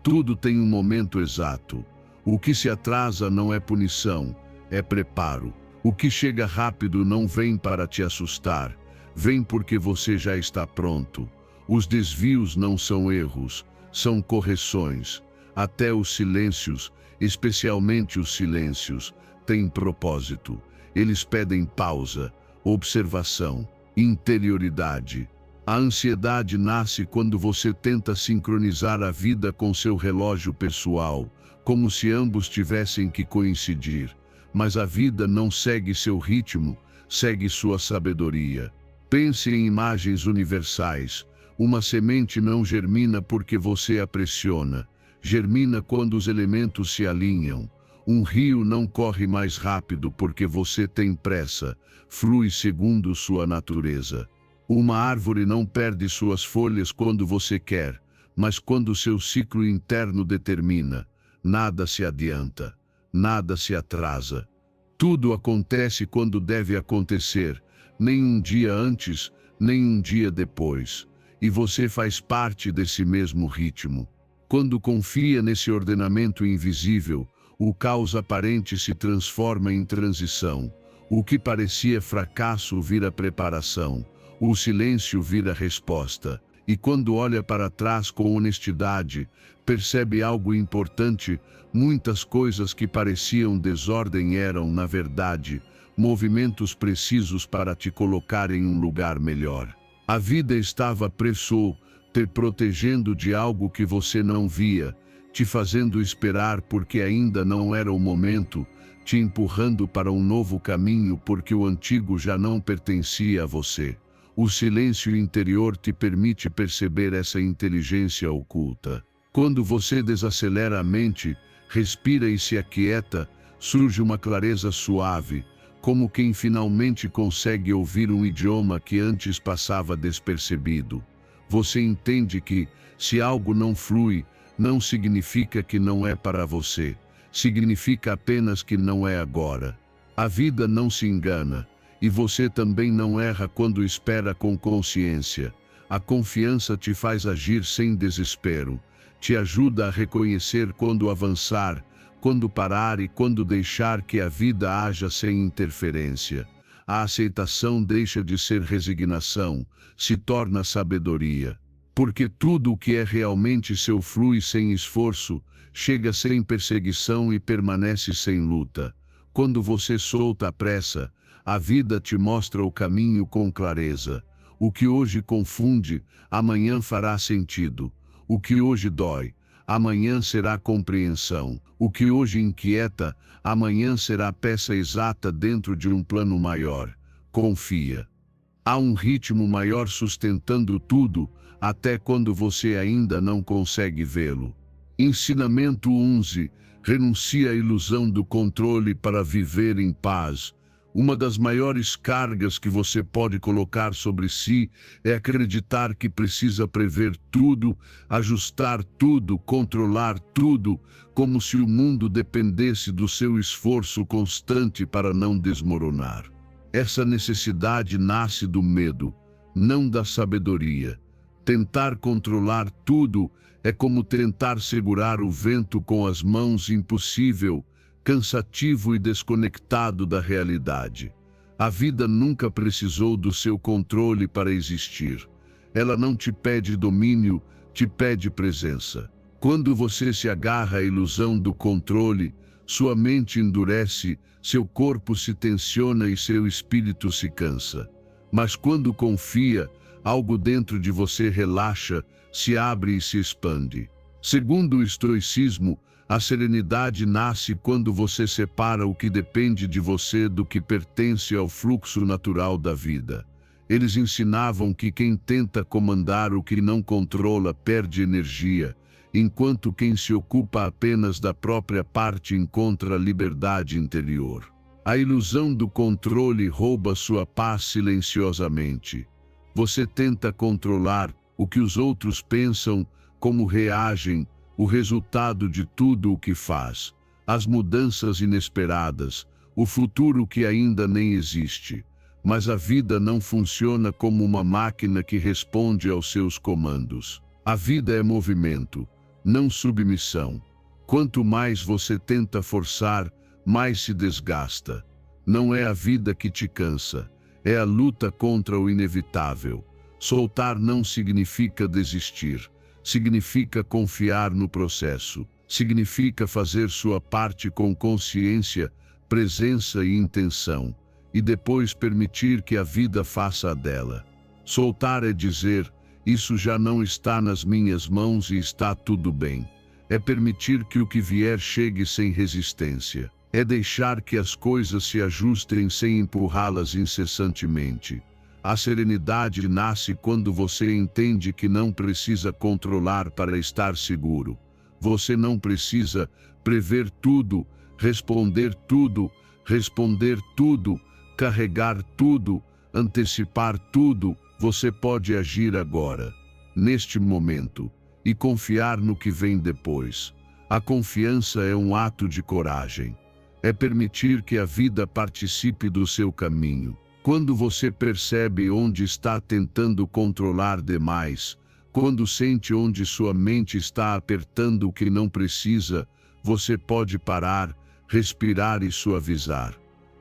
Tudo tem um momento exato. O que se atrasa não é punição, é preparo. O que chega rápido não vem para te assustar, vem porque você já está pronto. Os desvios não são erros, são correções. Até os silêncios, especialmente os silêncios, têm propósito. Eles pedem pausa, observação, interioridade. A ansiedade nasce quando você tenta sincronizar a vida com seu relógio pessoal, como se ambos tivessem que coincidir. Mas a vida não segue seu ritmo, segue sua sabedoria. Pense em imagens universais. Uma semente não germina porque você a pressiona. Germina quando os elementos se alinham. Um rio não corre mais rápido porque você tem pressa. Flui segundo sua natureza. Uma árvore não perde suas folhas quando você quer, mas quando seu ciclo interno determina. Nada se adianta. Nada se atrasa. Tudo acontece quando deve acontecer, nem um dia antes, nem um dia depois. E você faz parte desse mesmo ritmo. Quando confia nesse ordenamento invisível, o caos aparente se transforma em transição. O que parecia fracasso vira preparação. O silêncio vira resposta. E quando olha para trás com honestidade, percebe algo importante. Muitas coisas que pareciam desordem eram, na verdade, movimentos precisos para te colocar em um lugar melhor. A vida estava te protegendo de algo que você não via, te fazendo esperar porque ainda não era o momento, te empurrando para um novo caminho porque o antigo já não pertencia a você. O silêncio interior te permite perceber essa inteligência oculta. Quando você desacelera a mente, respira e se aquieta, surge uma clareza suave, como quem finalmente consegue ouvir um idioma que antes passava despercebido. Você entende que, se algo não flui, não significa que não é para você, significa apenas que não é agora. A vida não se engana, e você também não erra quando espera com consciência. A confiança te faz agir sem desespero, te ajuda a reconhecer quando avançar, quando parar e quando deixar que a vida haja sem interferência. A aceitação deixa de ser resignação, se torna sabedoria. Porque tudo o que é realmente seu flui sem esforço, chega sem perseguição e permanece sem luta. Quando você solta a pressa, a vida te mostra o caminho com clareza. O que hoje confunde, amanhã fará sentido. O que hoje dói, amanhã será compreensão. O que hoje inquieta, amanhã será peça exata dentro de um plano maior. Confia. Há um ritmo maior sustentando tudo, até quando você ainda não consegue vê-lo. Ensinamento 11. Renuncie à ilusão do controle para viver em paz. Uma das maiores cargas que você pode colocar sobre si é acreditar que precisa prever tudo, ajustar tudo, controlar tudo, como se o mundo dependesse do seu esforço constante para não desmoronar. Essa necessidade nasce do medo, não da sabedoria. Tentar controlar tudo é como tentar segurar o vento com as mãos, impossível, cansativo e desconectado da realidade. A vida nunca precisou do seu controle para existir. Ela não te pede domínio, te pede presença. Quando você se agarra à ilusão do controle, sua mente endurece, seu corpo se tensiona e seu espírito se cansa. Mas quando confia, algo dentro de você relaxa, se abre e se expande. Segundo o estoicismo, a serenidade nasce quando você separa o que depende de você do que pertence ao fluxo natural da vida. Eles ensinavam que quem tenta comandar o que não controla perde energia, enquanto quem se ocupa apenas da própria parte encontra liberdade interior. A ilusão do controle rouba sua paz silenciosamente. Você tenta controlar o que os outros pensam, como reagem, o resultado de tudo o que faz, as mudanças inesperadas, o futuro que ainda nem existe. Mas a vida não funciona como uma máquina que responde aos seus comandos. A vida é movimento, não submissão. Quanto mais você tenta forçar, mais se desgasta. Não é a vida que te cansa, é a luta contra o inevitável. Soltar não significa desistir. Significa confiar no processo. Significa fazer sua parte com consciência, presença e intenção, e depois permitir que a vida faça a dela. Soltar é dizer, isso já não está nas minhas mãos e está tudo bem. É permitir que o que vier chegue sem resistência. É deixar que as coisas se ajustem sem empurrá-las incessantemente. A serenidade nasce quando você entende que não precisa controlar para estar seguro. Você não precisa prever tudo, responder tudo, carregar tudo, antecipar tudo. Você pode agir agora, neste momento, e confiar no que vem depois. A confiança é um ato de coragem. É permitir que a vida participe do seu caminho. Quando você percebe onde está tentando controlar demais, quando sente onde sua mente está apertando o que não precisa, você pode parar, respirar e suavizar.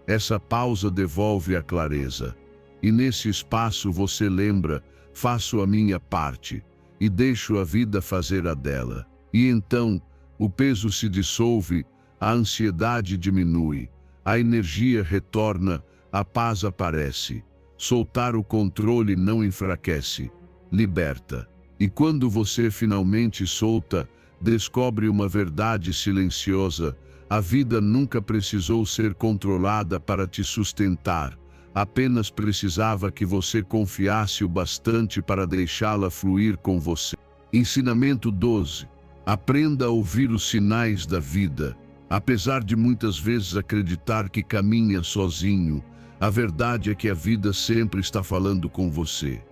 Essa pausa devolve a clareza. E nesse espaço você lembra, faço a minha parte, e deixo a vida fazer a dela. E então, o peso se dissolve, a ansiedade diminui, a energia retorna, a paz aparece. Soltar o controle não enfraquece, liberta. E quando você finalmente solta, descobre uma verdade silenciosa: a vida nunca precisou ser controlada para te sustentar, apenas precisava que você confiasse o bastante para deixá-la fluir com você. Ensinamento 12. Aprenda a ouvir os sinais da vida. Apesar de muitas vezes acreditar que caminha sozinho, a verdade é que a vida sempre está falando com você.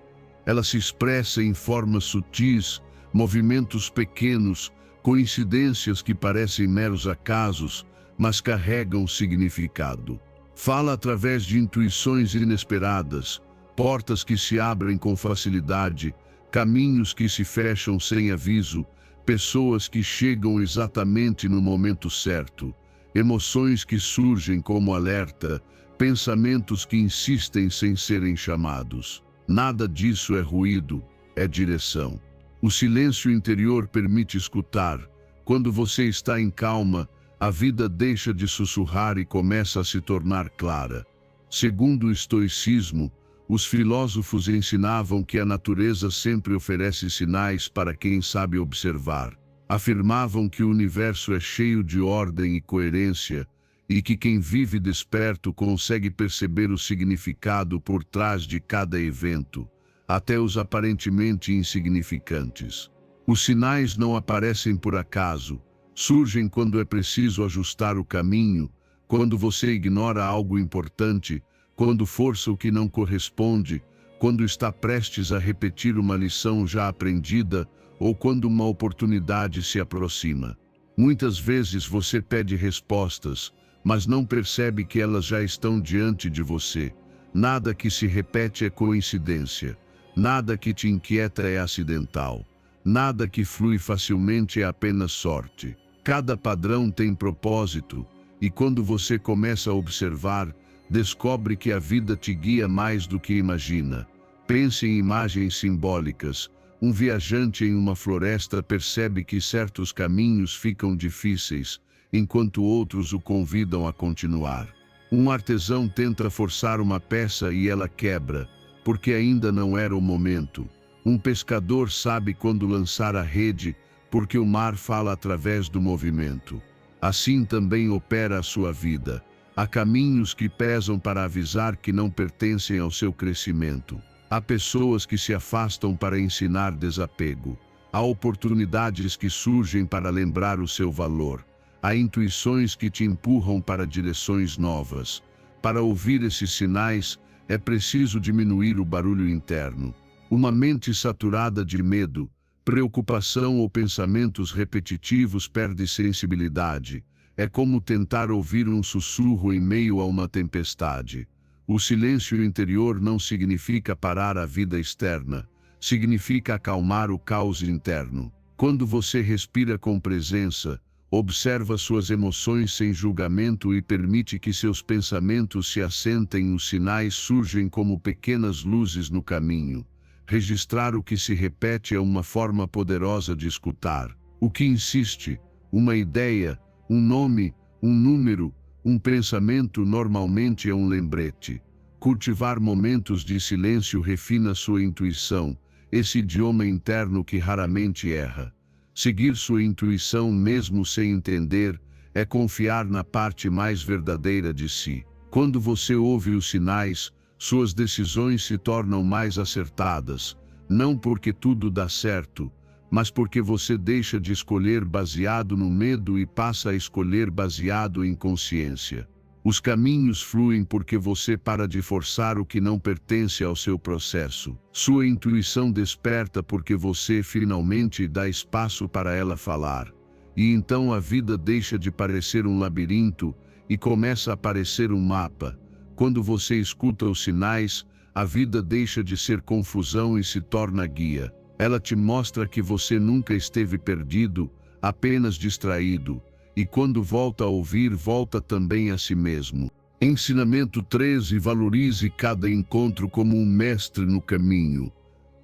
Ela se expressa em formas sutis, movimentos pequenos, coincidências que parecem meros acasos, mas carregam significado. Fala através de intuições inesperadas, portas que se abrem com facilidade, caminhos que se fecham sem aviso, pessoas que chegam exatamente no momento certo, emoções que surgem como alerta, pensamentos que insistem sem serem chamados. Nada disso é ruído, é direção. O silêncio interior permite escutar. Quando você está em calma, a vida deixa de sussurrar e começa a se tornar clara. Segundo o estoicismo, os filósofos ensinavam que a natureza sempre oferece sinais para quem sabe observar. Afirmavam que o universo é cheio de ordem e coerência, e que quem vive desperto consegue perceber o significado por trás de cada evento, até os aparentemente insignificantes. Os sinais não aparecem por acaso, surgem quando é preciso ajustar o caminho, quando você ignora algo importante, quando força o que não corresponde, quando está prestes a repetir uma lição já aprendida ou quando uma oportunidade se aproxima. Muitas vezes você pede respostas, mas não percebe que elas já estão diante de você. Nada que se repete é coincidência. Nada que te inquieta é acidental. Nada que flui facilmente é apenas sorte. Cada padrão tem propósito, e quando você começa a observar, descobre que a vida te guia mais do que imagina. Pense em imagens simbólicas. Um viajante em uma floresta percebe que certos caminhos ficam difíceis, enquanto outros o convidam a continuar. Um artesão tenta forçar uma peça e ela quebra, porque ainda não era o momento. Um pescador sabe quando lançar a rede, porque o mar fala através do movimento. Assim também opera a sua vida. Há caminhos que pesam para avisar que não pertencem ao seu crescimento. Há pessoas que se afastam para ensinar desapego. Há oportunidades que surgem para lembrar o seu valor. Há intuições que te empurram para direções novas. Para ouvir esses sinais, é preciso diminuir o barulho interno. Uma mente saturada de medo, preocupação ou pensamentos repetitivos perde sensibilidade. É como tentar ouvir um sussurro em meio a uma tempestade. O silêncio interior não significa parar a vida externa, significa acalmar o caos interno. Quando você respira com presença, observa suas emoções sem julgamento e permite que seus pensamentos se assentem, os sinais surgem como pequenas luzes no caminho. Registrar o que se repete é uma forma poderosa de escutar. O que insiste, uma ideia, um nome, um número, um pensamento normalmente é um lembrete. Cultivar momentos de silêncio refina sua intuição, esse idioma interno que raramente erra. Seguir sua intuição mesmo sem entender é confiar na parte mais verdadeira de si. Quando você ouve os sinais, suas decisões se tornam mais acertadas, não porque tudo dá certo, mas porque você deixa de escolher baseado no medo e passa a escolher baseado em consciência. Os caminhos fluem porque você para de forçar o que não pertence ao seu processo. Sua intuição desperta porque você finalmente dá espaço para ela falar. E então a vida deixa de parecer um labirinto e começa a parecer um mapa. Quando você escuta os sinais, a vida deixa de ser confusão e se torna guia. Ela te mostra que você nunca esteve perdido, apenas distraído, e quando volta a ouvir, volta também a si mesmo. Ensinamento 13: valorize cada encontro como um mestre no caminho.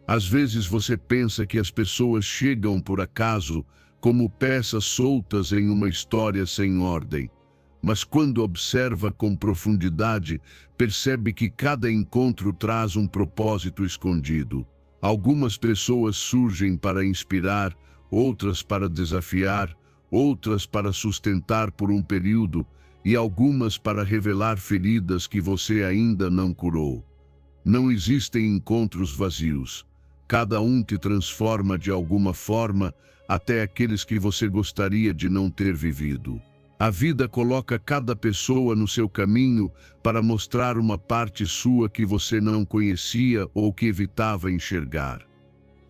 Às vezes você pensa que as pessoas chegam por acaso, como peças soltas em uma história sem ordem. Mas quando observa com profundidade, percebe que cada encontro traz um propósito escondido. Algumas pessoas surgem para inspirar, outras para desafiar, outras para sustentar por um período, e algumas para revelar feridas que você ainda não curou. Não existem encontros vazios. Cada um te transforma de alguma forma, até aqueles que você gostaria de não ter vivido. A vida coloca cada pessoa no seu caminho para mostrar uma parte sua que você não conhecia ou que evitava enxergar.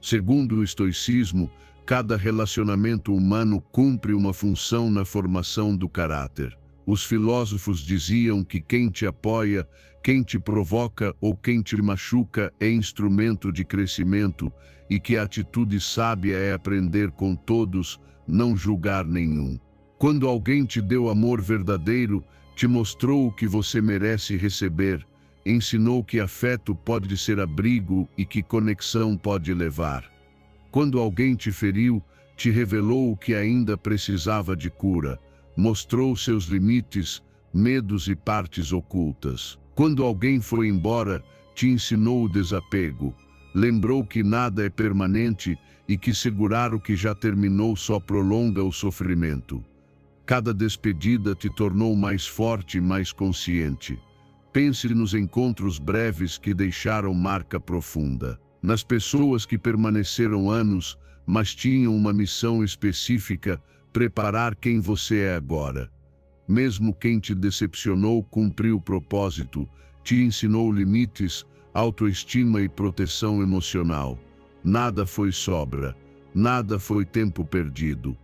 Segundo o estoicismo, cada relacionamento humano cumpre uma função na formação do caráter. Os filósofos diziam que quem te apoia Quem te provoca ou quem te machuca é instrumento de crescimento e que a atitude sábia é aprender com todos, não julgar nenhum. Quando alguém te deu amor verdadeiro, te mostrou o que você merece receber, ensinou que afeto pode ser abrigo e que conexão pode levar. Quando alguém te feriu, te revelou o que ainda precisava de cura, mostrou seus limites, medos e partes ocultas. Quando alguém foi embora, te ensinou o desapego, lembrou que nada é permanente e que segurar o que já terminou só prolonga o sofrimento. Cada despedida te tornou mais forte e mais consciente. Pense nos encontros breves que deixaram marca profunda. Nas pessoas que permaneceram anos, mas tinham uma missão específica, preparar quem você é agora. Mesmo quem te decepcionou cumpriu o propósito, te ensinou limites, autoestima e proteção emocional. Nada foi sobra, nada foi tempo perdido.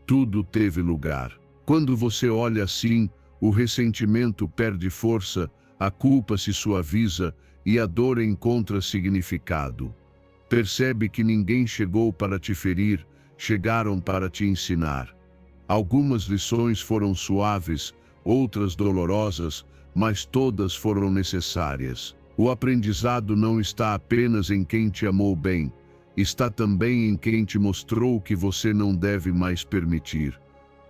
Tudo teve lugar. Quando você olha assim, o ressentimento perde força, a culpa se suaviza e a dor encontra significado. Percebe que ninguém chegou para te ferir, chegaram para te ensinar. Algumas lições foram suaves, outras dolorosas, mas todas foram necessárias. O aprendizado não está apenas em quem te amou bem, está também em quem te mostrou o que você não deve mais permitir.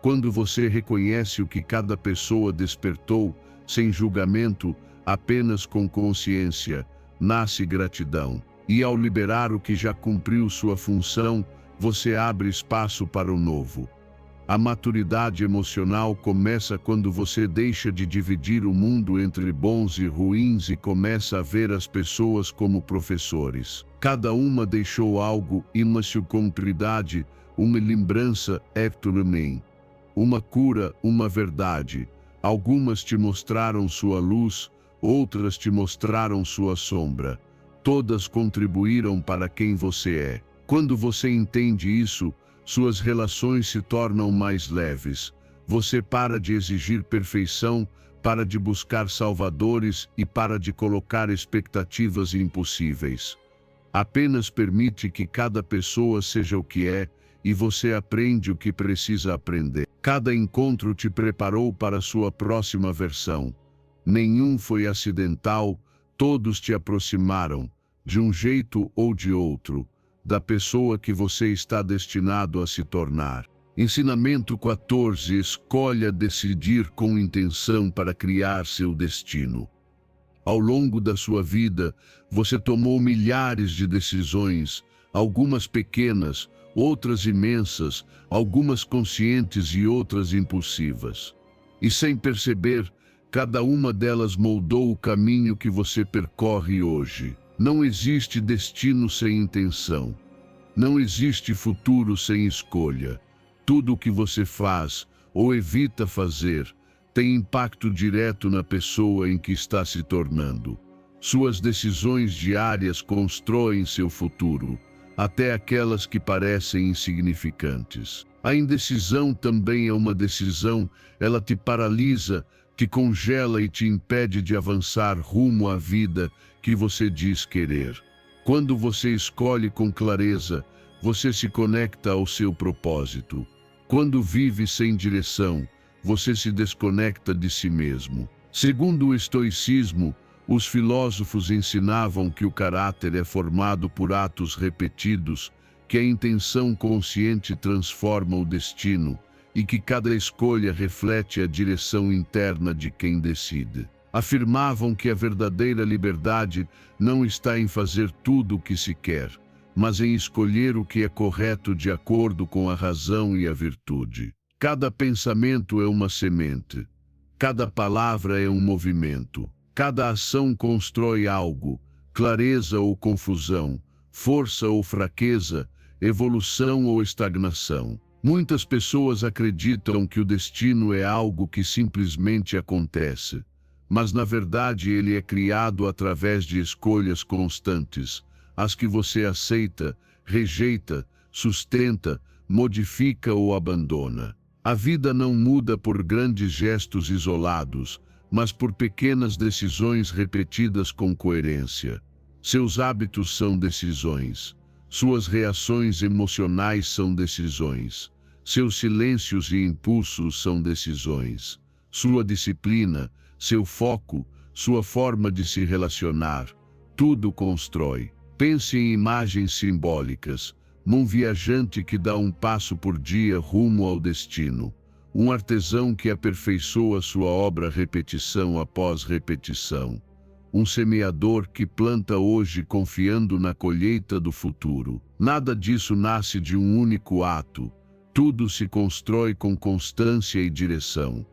Quando você reconhece o que cada pessoa despertou, sem julgamento, apenas com consciência, nasce gratidão. E ao liberar o que já cumpriu sua função, você abre espaço para o novo. A maturidade emocional começa quando você deixa de dividir o mundo entre bons e ruins e começa a ver as pessoas como professores. Cada uma deixou algo, uma subcontridade, uma lembrança, uma cura, uma verdade. Algumas te mostraram sua luz, outras te mostraram sua sombra. Todas contribuíram para quem você é. Quando você entende isso, suas relações se tornam mais leves. Você para de exigir perfeição, para de buscar salvadores e para de colocar expectativas impossíveis. Apenas permite que cada pessoa seja o que é e você aprende o que precisa aprender. Cada encontro te preparou para sua próxima versão. Nenhum foi acidental, todos te aproximaram, de um jeito ou de outro, da pessoa que você está destinado a se tornar. Ensinamento 14. Escolha decidir com intenção para criar seu destino. Ao longo da sua vida, você tomou milhares de decisões, algumas pequenas, outras imensas, algumas conscientes e outras impulsivas. E sem perceber, cada uma delas moldou o caminho que você percorre hoje. Não existe destino sem intenção. Não existe futuro sem escolha. Tudo o que você faz ou evita fazer tem impacto direto na pessoa em que está se tornando. Suas decisões diárias constroem seu futuro, até aquelas que parecem insignificantes. A indecisão também é uma decisão, ela te paralisa, te congela e te impede de avançar rumo à vida que você diz querer. Quando você escolhe com clareza, você se conecta ao seu propósito. Quando vive sem direção, você se desconecta de si mesmo. Segundo o estoicismo, os filósofos ensinavam que o caráter é formado por atos repetidos, que a intenção consciente transforma o destino e que cada escolha reflete a direção interna de quem decide. Afirmavam que a verdadeira liberdade não está em fazer tudo o que se quer, mas em escolher o que é correto de acordo com a razão e a virtude. Cada pensamento é uma semente, cada palavra é um movimento, cada ação constrói algo, clareza ou confusão, força ou fraqueza, evolução ou estagnação. Muitas pessoas acreditam que o destino é algo que simplesmente acontece, mas na verdade ele é criado através de escolhas constantes, as que você aceita, rejeita, sustenta, modifica ou abandona. A vida não muda por grandes gestos isolados, mas por pequenas decisões repetidas com coerência. Seus hábitos são decisões. Suas reações emocionais são decisões. Seus silêncios e impulsos são decisões. Sua disciplina, seu foco, sua forma de se relacionar, tudo constrói. Pense em imagens simbólicas, num viajante que dá um passo por dia rumo ao destino, um artesão que aperfeiçoa sua obra repetição após repetição, um semeador que planta hoje confiando na colheita do futuro. Nada disso nasce de um único ato, tudo se constrói com constância e direção.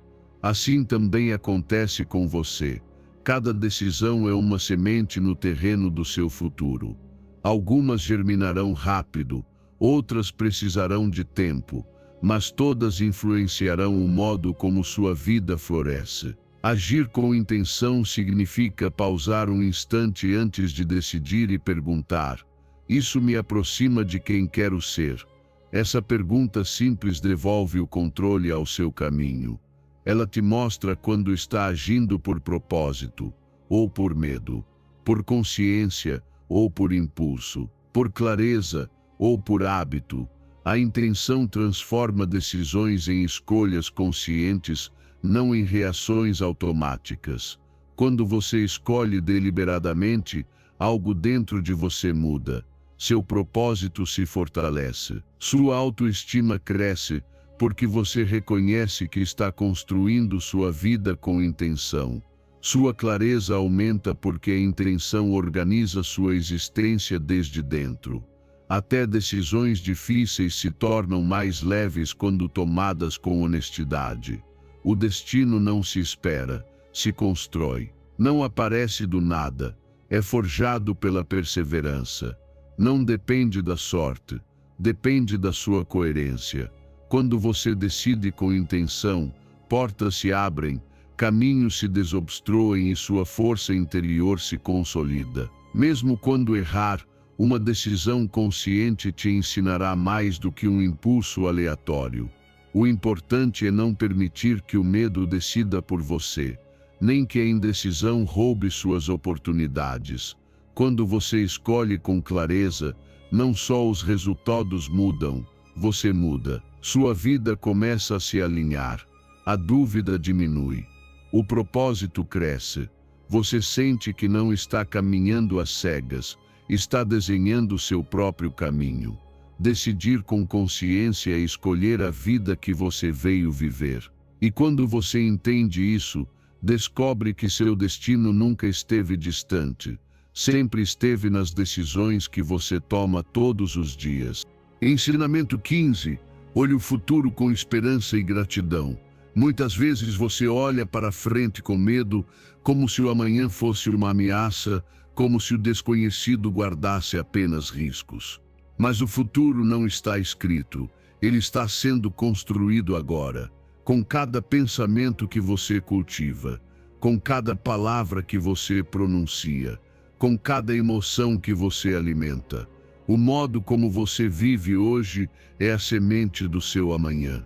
Assim também acontece com você. Cada decisão é uma semente no terreno do seu futuro. Algumas germinarão rápido, outras precisarão de tempo, mas todas influenciarão o modo como sua vida floresce. Agir com intenção significa pausar um instante antes de decidir e perguntar: isso me aproxima de quem quero ser? Essa pergunta simples devolve o controle ao seu caminho. Ela te mostra quando está agindo por propósito, ou por medo, por consciência, ou por impulso, por clareza, ou por hábito. A intenção transforma decisões em escolhas conscientes, não em reações automáticas. Quando você escolhe deliberadamente, algo dentro de você muda. Seu propósito se fortalece. Sua autoestima cresce, porque você reconhece que está construindo sua vida com intenção. Sua clareza aumenta porque a intenção organiza sua existência desde dentro. Até decisões difíceis se tornam mais leves quando tomadas com honestidade. O destino não se espera, se constrói. Não aparece do nada, é forjado pela perseverança. Não depende da sorte, depende da sua coerência. Quando você decide com intenção, portas se abrem, caminhos se desobstruem e sua força interior se consolida. Mesmo quando errar, uma decisão consciente te ensinará mais do que um impulso aleatório. O importante é não permitir que o medo decida por você, nem que a indecisão roube suas oportunidades. Quando você escolhe com clareza, não só os resultados mudam, você muda. Sua vida começa a se alinhar. A dúvida diminui. O propósito cresce. Você sente que não está caminhando às cegas, está desenhando seu próprio caminho. Decidir com consciência é escolher a vida que você veio viver. E quando você entende isso, descobre que seu destino nunca esteve distante. Sempre esteve nas decisões que você toma todos os dias. Ensinamento 15. Olhe o futuro com esperança e gratidão. Muitas vezes você olha para frente com medo, como se o amanhã fosse uma ameaça, como se o desconhecido guardasse apenas riscos. Mas o futuro não está escrito, ele está sendo construído agora, com cada pensamento que você cultiva, com cada palavra que você pronuncia, com cada emoção que você alimenta. O modo como você vive hoje é a semente do seu amanhã.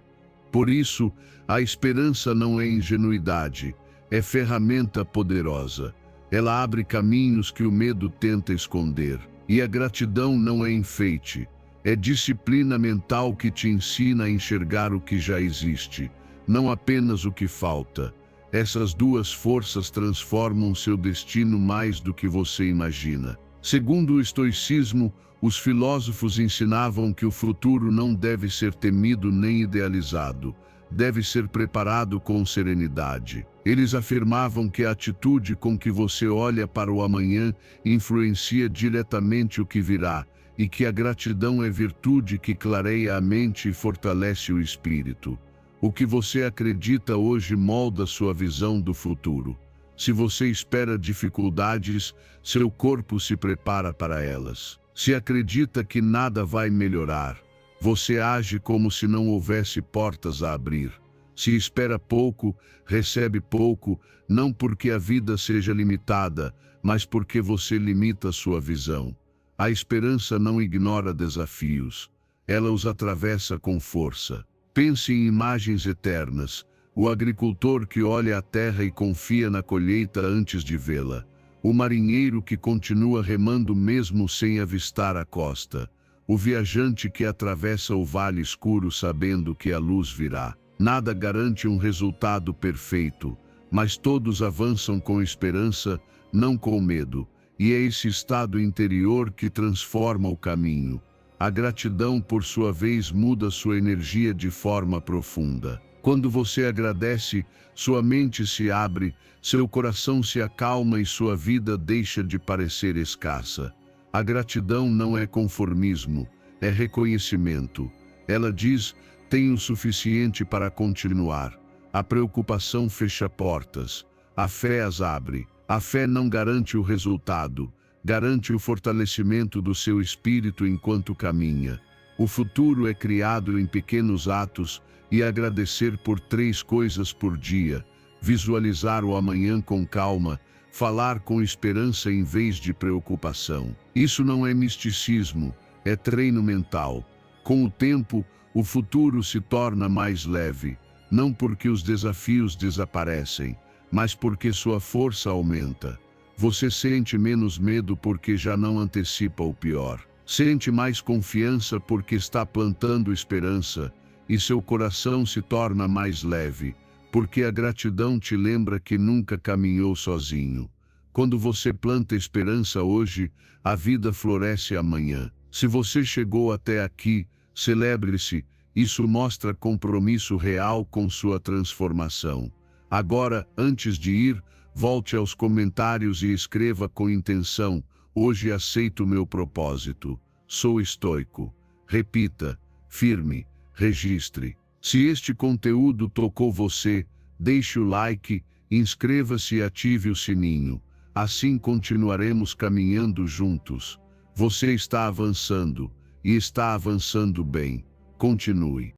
Por isso, a esperança não é ingenuidade, é ferramenta poderosa. Ela abre caminhos que o medo tenta esconder. E a gratidão não é enfeite, é disciplina mental que te ensina a enxergar o que já existe, não apenas o que falta. Essas duas forças transformam seu destino mais do que você imagina. Segundo o estoicismo, os filósofos ensinavam que o futuro não deve ser temido nem idealizado, deve ser preparado com serenidade. Eles afirmavam que a atitude com que você olha para o amanhã influencia diretamente o que virá, e que a gratidão é virtude que clareia a mente e fortalece o espírito. O que você acredita hoje molda sua visão do futuro. Se você espera dificuldades, seu corpo se prepara para elas. Se acredita que nada vai melhorar, você age como se não houvesse portas a abrir. Se espera pouco, recebe pouco, não porque a vida seja limitada, mas porque você limita sua visão. A esperança não ignora desafios, ela os atravessa com força. Pense em imagens eternas, o agricultor que olha a terra e confia na colheita antes de vê-la, o marinheiro que continua remando mesmo sem avistar a costa, o viajante que atravessa o vale escuro sabendo que a luz virá. Nada garante um resultado perfeito, mas todos avançam com esperança, não com medo, e é esse estado interior que transforma o caminho. A gratidão, por sua vez, muda sua energia de forma profunda. Quando você agradece, sua mente se abre, seu coração se acalma e sua vida deixa de parecer escassa. A gratidão não é conformismo, é reconhecimento. Ela diz: tenho o suficiente para continuar. A preocupação fecha portas, a fé as abre. A fé não garante o resultado, garante o fortalecimento do seu espírito enquanto caminha. O futuro é criado em pequenos atos, e agradecer por 3 coisas por dia, visualizar o amanhã com calma, falar com esperança em vez de preocupação. Isso não é misticismo, é treino mental. Com o tempo, o futuro se torna mais leve, não porque os desafios desaparecem, mas porque sua força aumenta. Você sente menos medo porque já não antecipa o pior. Sente mais confiança porque está plantando esperança, e seu coração se torna mais leve, porque a gratidão te lembra que nunca caminhou sozinho. Quando você planta esperança hoje, a vida floresce amanhã. Se você chegou até aqui, celebre-se. Isso mostra compromisso real com sua transformação. Agora, antes de ir, volte aos comentários e escreva com intenção: hoje aceito meu propósito. Sou estoico. Repita: firme. Registre. Se este conteúdo tocou você, deixe o like, inscreva-se e ative o sininho. Assim continuaremos caminhando juntos. Você está avançando, e está avançando bem. Continue.